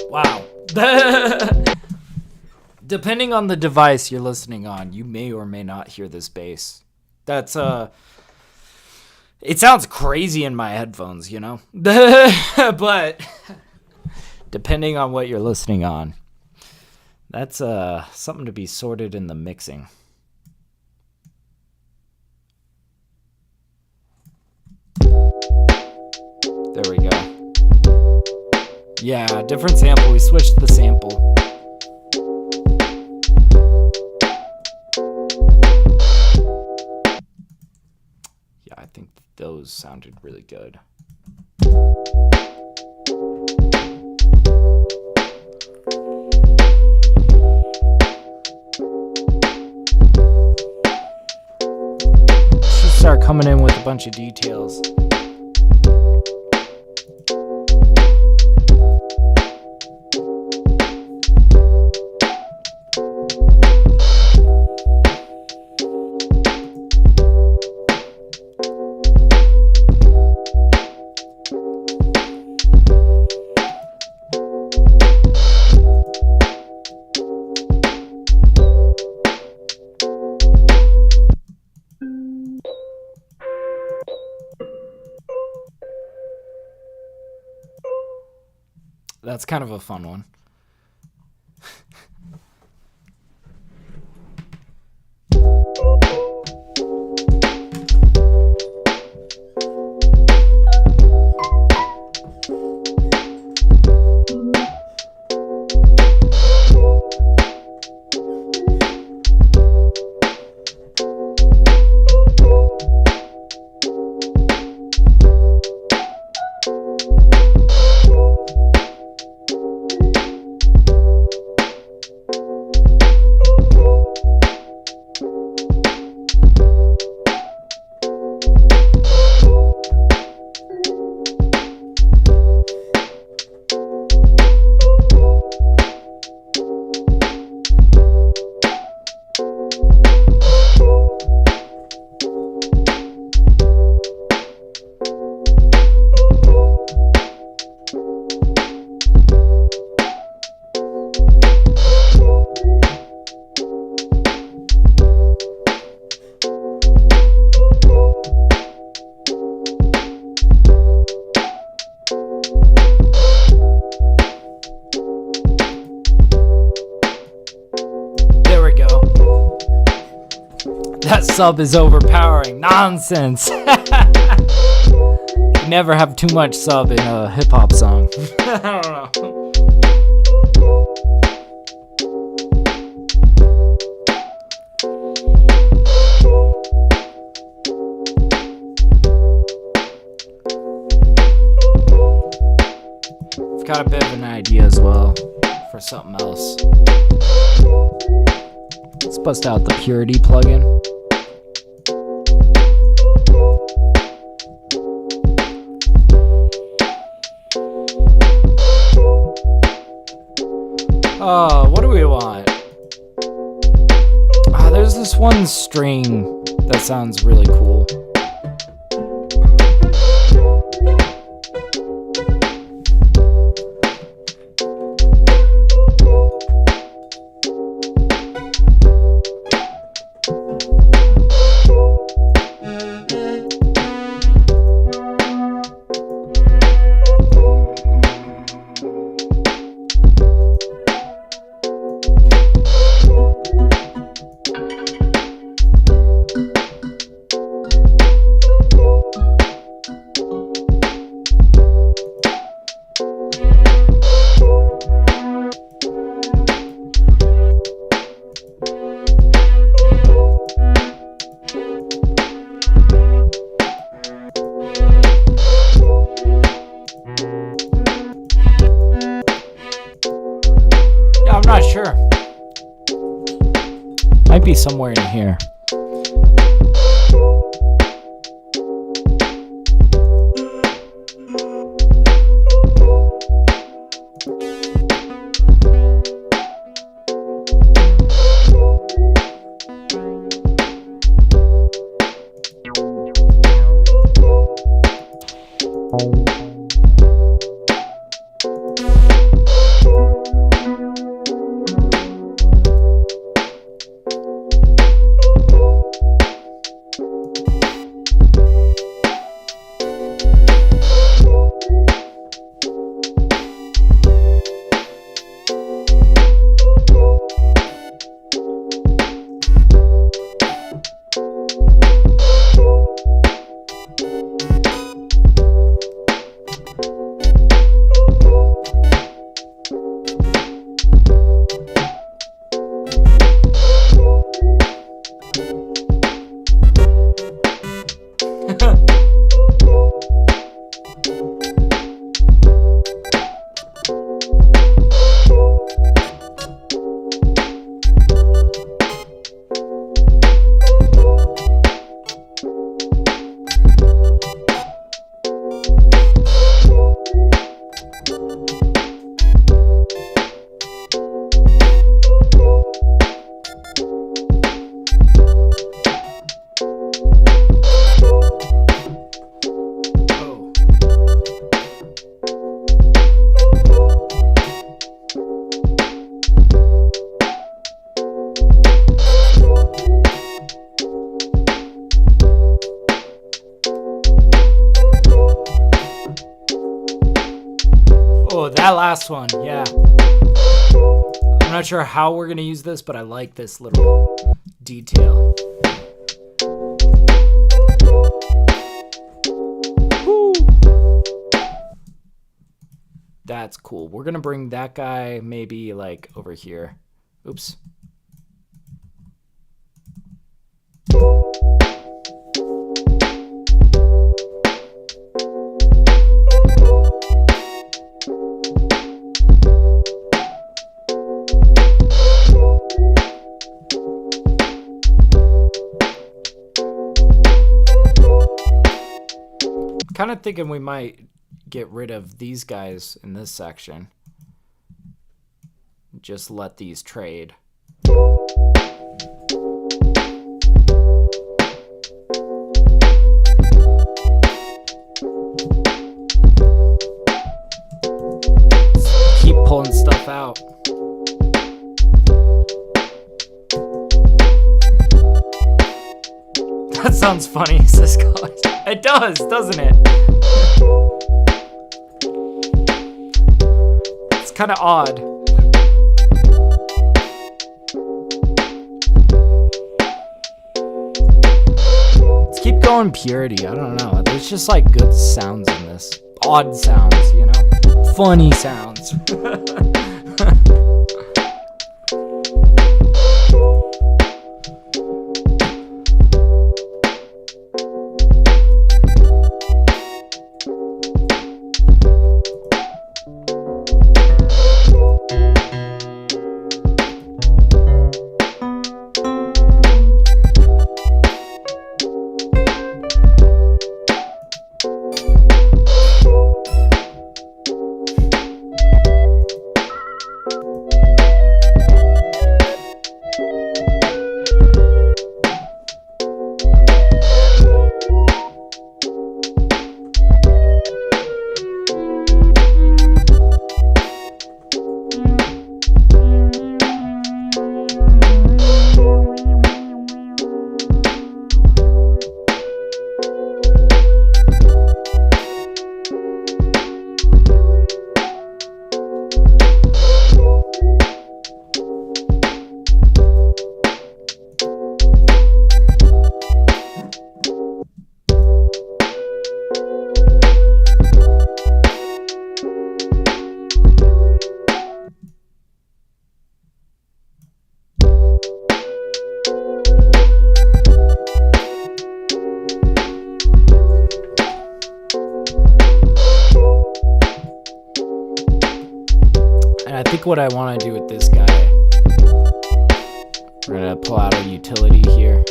Wow. Depending on the device you're listening on, you may or may not hear this bass. That's it sounds crazy in my headphones, you know? But depending on what you're listening on, that's something to be sorted in the mixing. There we go. Yeah, different sample. We switched the sample. Yeah, I think those sounded really good. Should start coming in with a bunch of details. That's kind of a fun one. That sub is overpowering. Nonsense. You never have too much sub in a hip-hop song. I don't know. I've got a bit of an idea as well for something else. Let's bust out the Purity plugin. What do we want? There's this one string that sounds really cool. I'm not sure. Might be somewhere in here. That last one, yeah. I'm not sure how we're gonna use this, but I like this little detail. Woo. That's cool. We're gonna bring that guy maybe like over here. Oops. Kind of thinking we might get rid of these guys in this section. Just let these trade. Keep pulling stuff out. That sounds funny, says College. It does, doesn't it? It's kind of odd. Let's keep going purity. I don't know. There's just like good sounds in this. Odd sounds, you know? Funny sounds. I think what I want to do with this guy, we're going to pull out a utility here.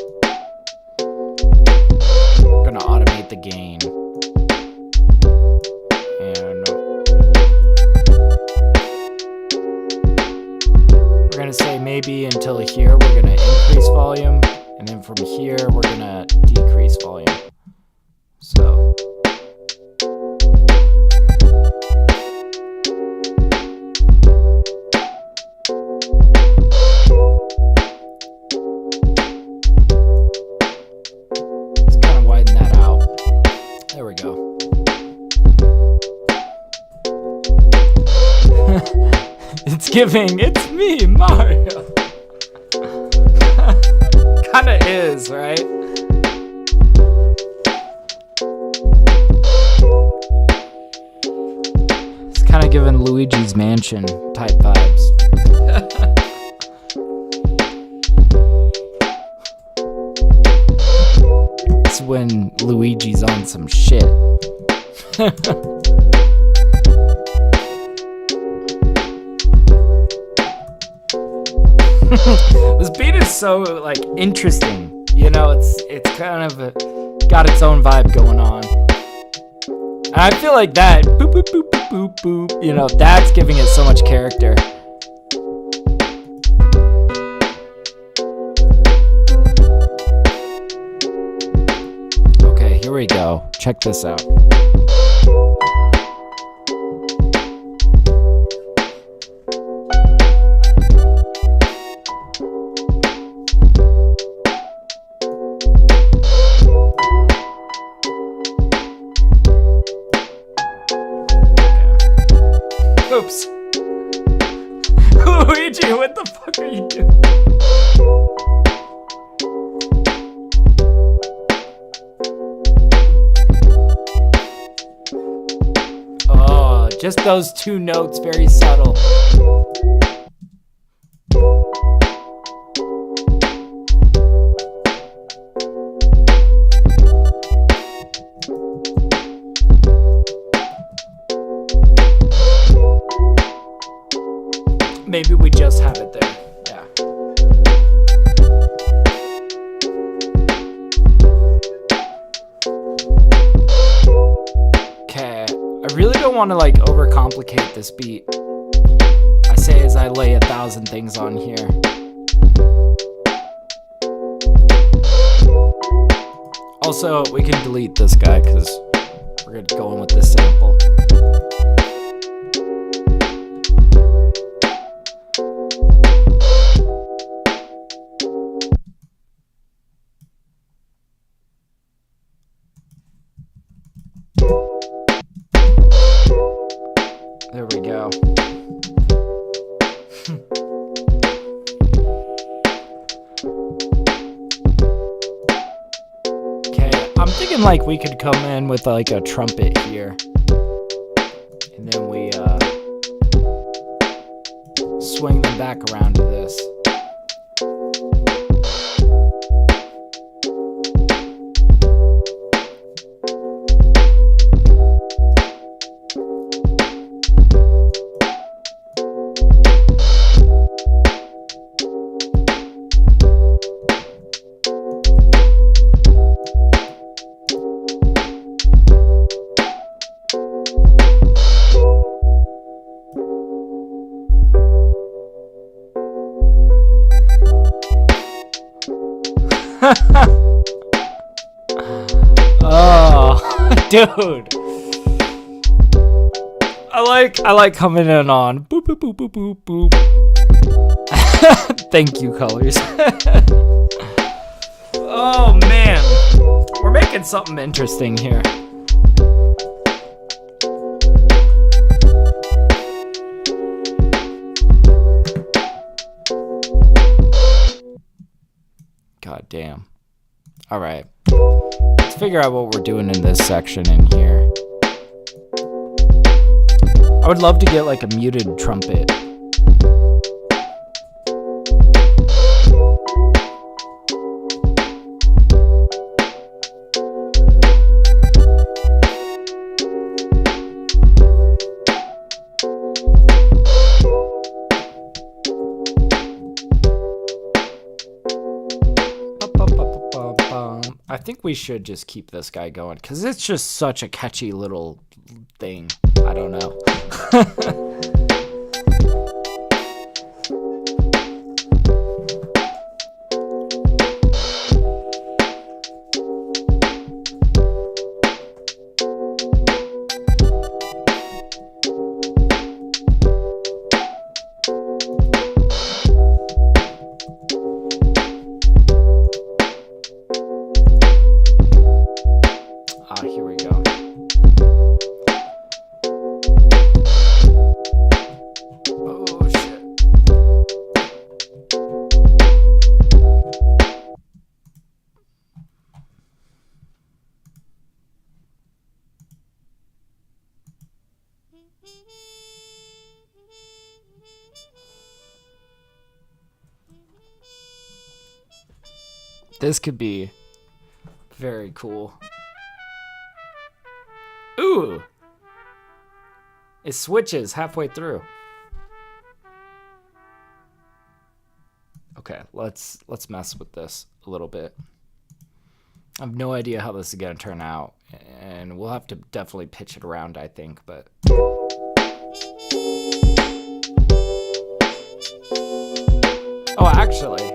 We're going to automate the gain. And we're going to say maybe until here we're going to increase volume. And then from here we're going to decrease volume. So... there we go. It's giving, it's me, Mario. Kinda is, right? It's kinda giving Luigi's Mansion type vibes. It's when Luigi's on some shit. This beat is so like interesting, you know. It's kind of got its own vibe going on. And I feel like that boop boop boop boop boop boop, you know, that's giving it so much character. Okay, here we go. Check this out. Oops. Just those two notes, very subtle. Maybe we just have it there. Yeah. Okay. I really don't want to like overcomplicate this beat. I say as I lay 1,000 things on here. Also, we can delete this guy because we're going to go in with this sample. There we go. Okay, I'm thinking like we could come in with like a trumpet here. And then we swing them back around to this. Oh, dude. I like coming in on boop boop boop boop boop boop. Thank you, colors. Oh man. We're making something interesting here. God damn. All right. Let's figure out what we're doing in this section in here. I would love to get like a muted trumpet. I think we should just keep this guy going because it's just such a catchy little thing. I don't know. Here we go. Oh, shit. This could be very cool. Ooh! It switches halfway through. Okay, let's mess with this a little bit. I have no idea how this is gonna turn out, and we'll have to definitely pitch it around, I think, but oh, actually.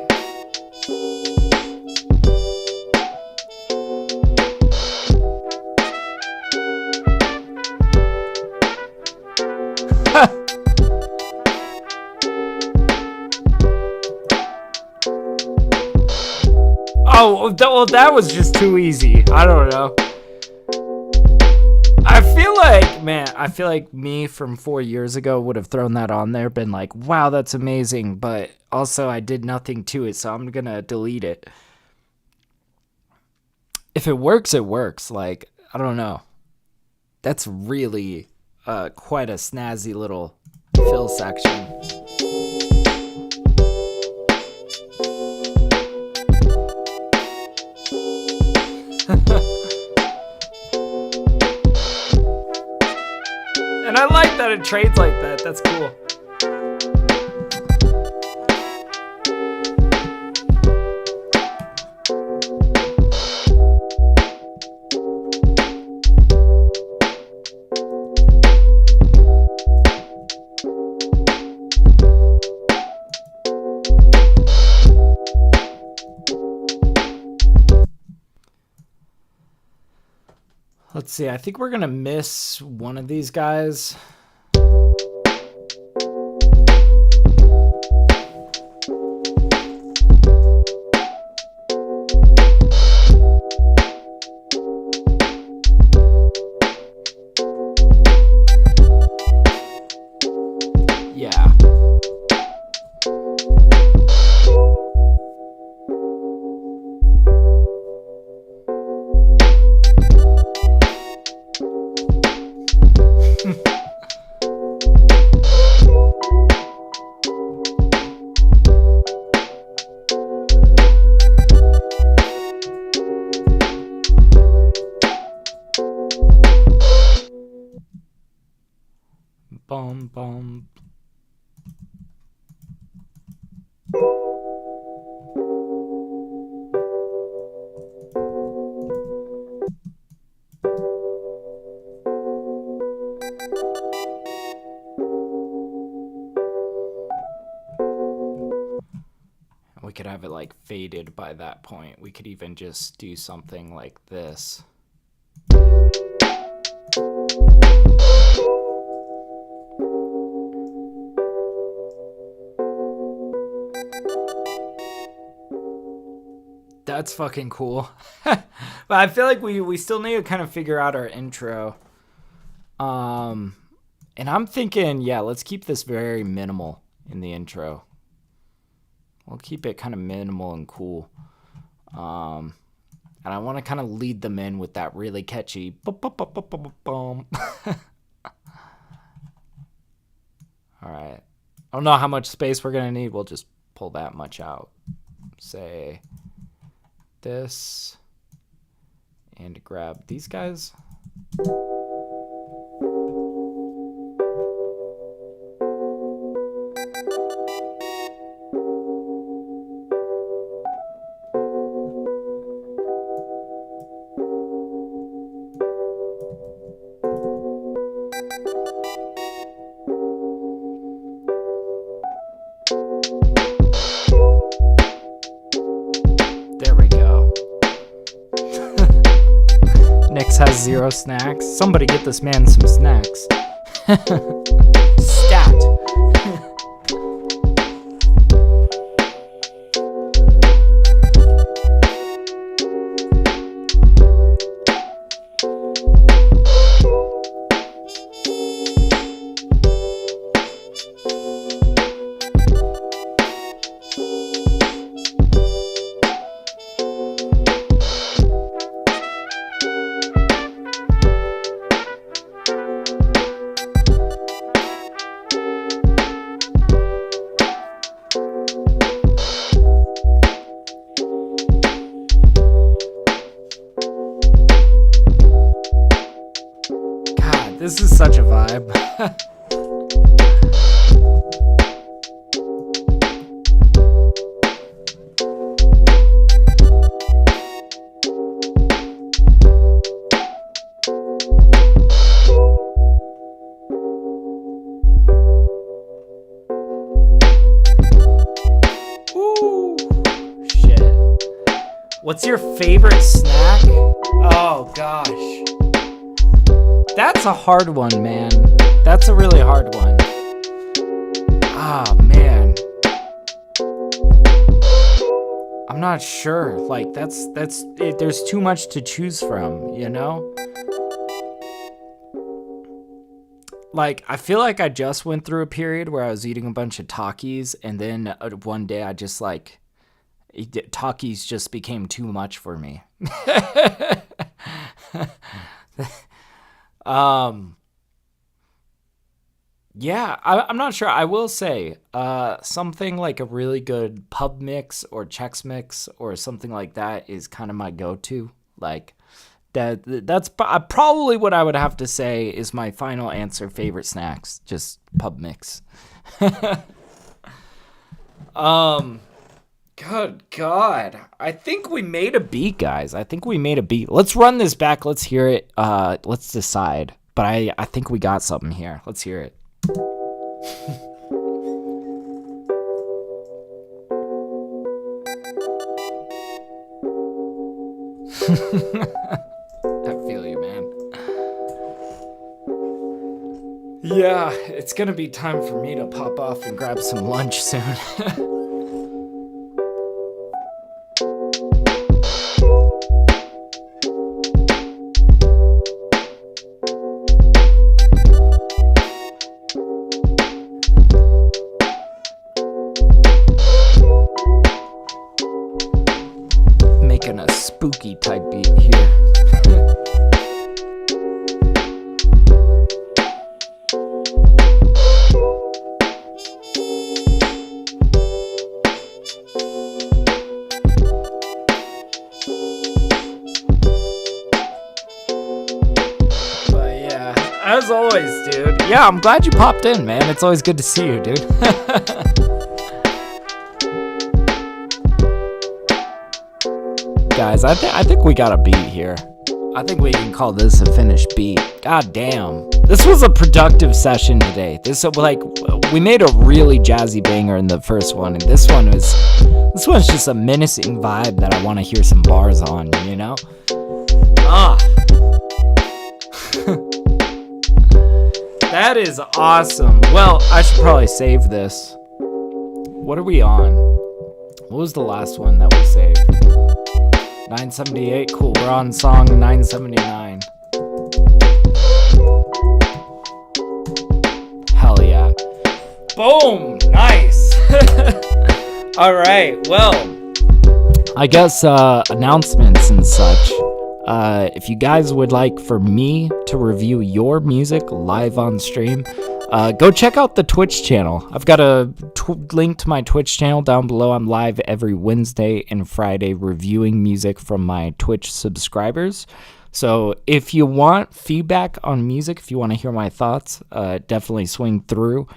Oh, well, that was just too easy. I don't know. I feel like me from 4 years ago would have thrown that on there, been like, wow, that's amazing. But also I did nothing to it, so I'm going to delete it. If it works, it works. Like, I don't know. That's really quite a snazzy little fill section. And I like that it trades like that. That's cool. Let's see, I think we're gonna miss one of these guys. Yeah. Bum, bum. We could have it like faded by that point. We could even just do something like this. That's fucking cool. But I feel like we still need to kind of figure out our intro. And I'm thinking, yeah, let's keep this very minimal in the intro. We'll keep it kind of minimal and cool. And I want to kind of lead them in with that really catchy boom. All right. I don't know how much space we're going to need. We'll just pull that much out. Say this and grab these guys. Has 0 snacks. Somebody get this man some snacks. Stat. This is such a vibe. Ooh, shit. What's your favorite snack? Oh, gosh. That's a hard one, man. That's a really hard one. Ah, man. I'm not sure. Like, that's it. There's too much to choose from, you know? Like, I feel like I just went through a period where I was eating a bunch of Takis, and then one day I just, like, Takis just became too much for me. Yeah, I'm not sure. I will say, something like a really good pub mix or Chex mix or something like that is kind of my go-to. Like that's probably what I would have to say is my final answer. Favorite snacks, just pub mix. um, Good God, I think we made a beat, guys. I think we made a beat. Let's run this back. Let's hear it. Let's decide. But I think we got something here. Let's hear it. I feel you, man. Yeah, it's gonna be time for me to pop off and grab some lunch soon. Making a spooky type beat here. As always, dude. Yeah, I'm glad you popped in, man. It's always good to see you, dude. Guys, I think we got a beat here. I think we can call this a finished beat. God damn. This was a productive session today. We made a really jazzy banger in the first one, and this one's just a menacing vibe that I want to hear some bars on, you know? That is awesome. Well, I should probably save this. What are we on? What was the last one that we saved? 978. Cool. We're on song 979. Hell yeah. Boom. Nice. All right. Well, I guess announcements and such. If you guys would like for me to review your music live on stream, go check out the Twitch channel. I've got a link to my Twitch channel down below. I'm live every Wednesday and Friday reviewing music from my Twitch subscribers. So if you want feedback on music, if you want to hear my thoughts, definitely swing through.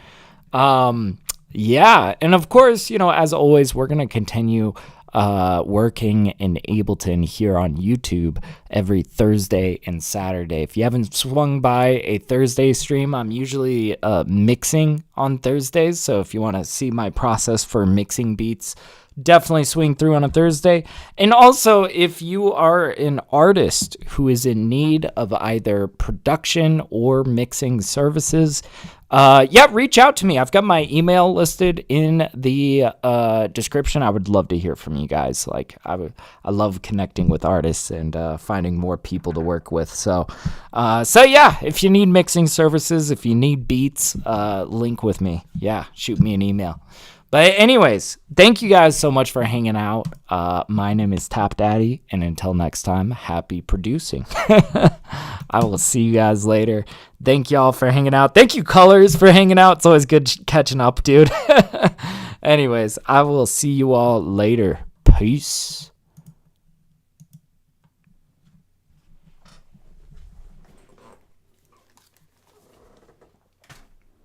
Yeah, and of course, as always, we're going to continue working in Ableton here on YouTube every Thursday and Saturday. If you haven't swung by a Thursday stream, I'm usually mixing on Thursdays. So if you want to see my process for mixing beats, definitely swing through on a Thursday. And also, if you are an artist who is in need of either production or mixing services, reach out to me. I've got my email listed in the description. I would love to hear from you guys. I love connecting with artists and finding more people to work with. So yeah, if you need mixing services, if you need beats, link with me. Yeah, shoot me an email. But anyways, thank you guys so much for hanging out. My name is TapDaddy, and until next time, happy producing. I will see you guys later. Thank y'all for hanging out. Thank you, Colors, for hanging out. It's always good catching up, dude. Anyways, I will see you all later. Peace.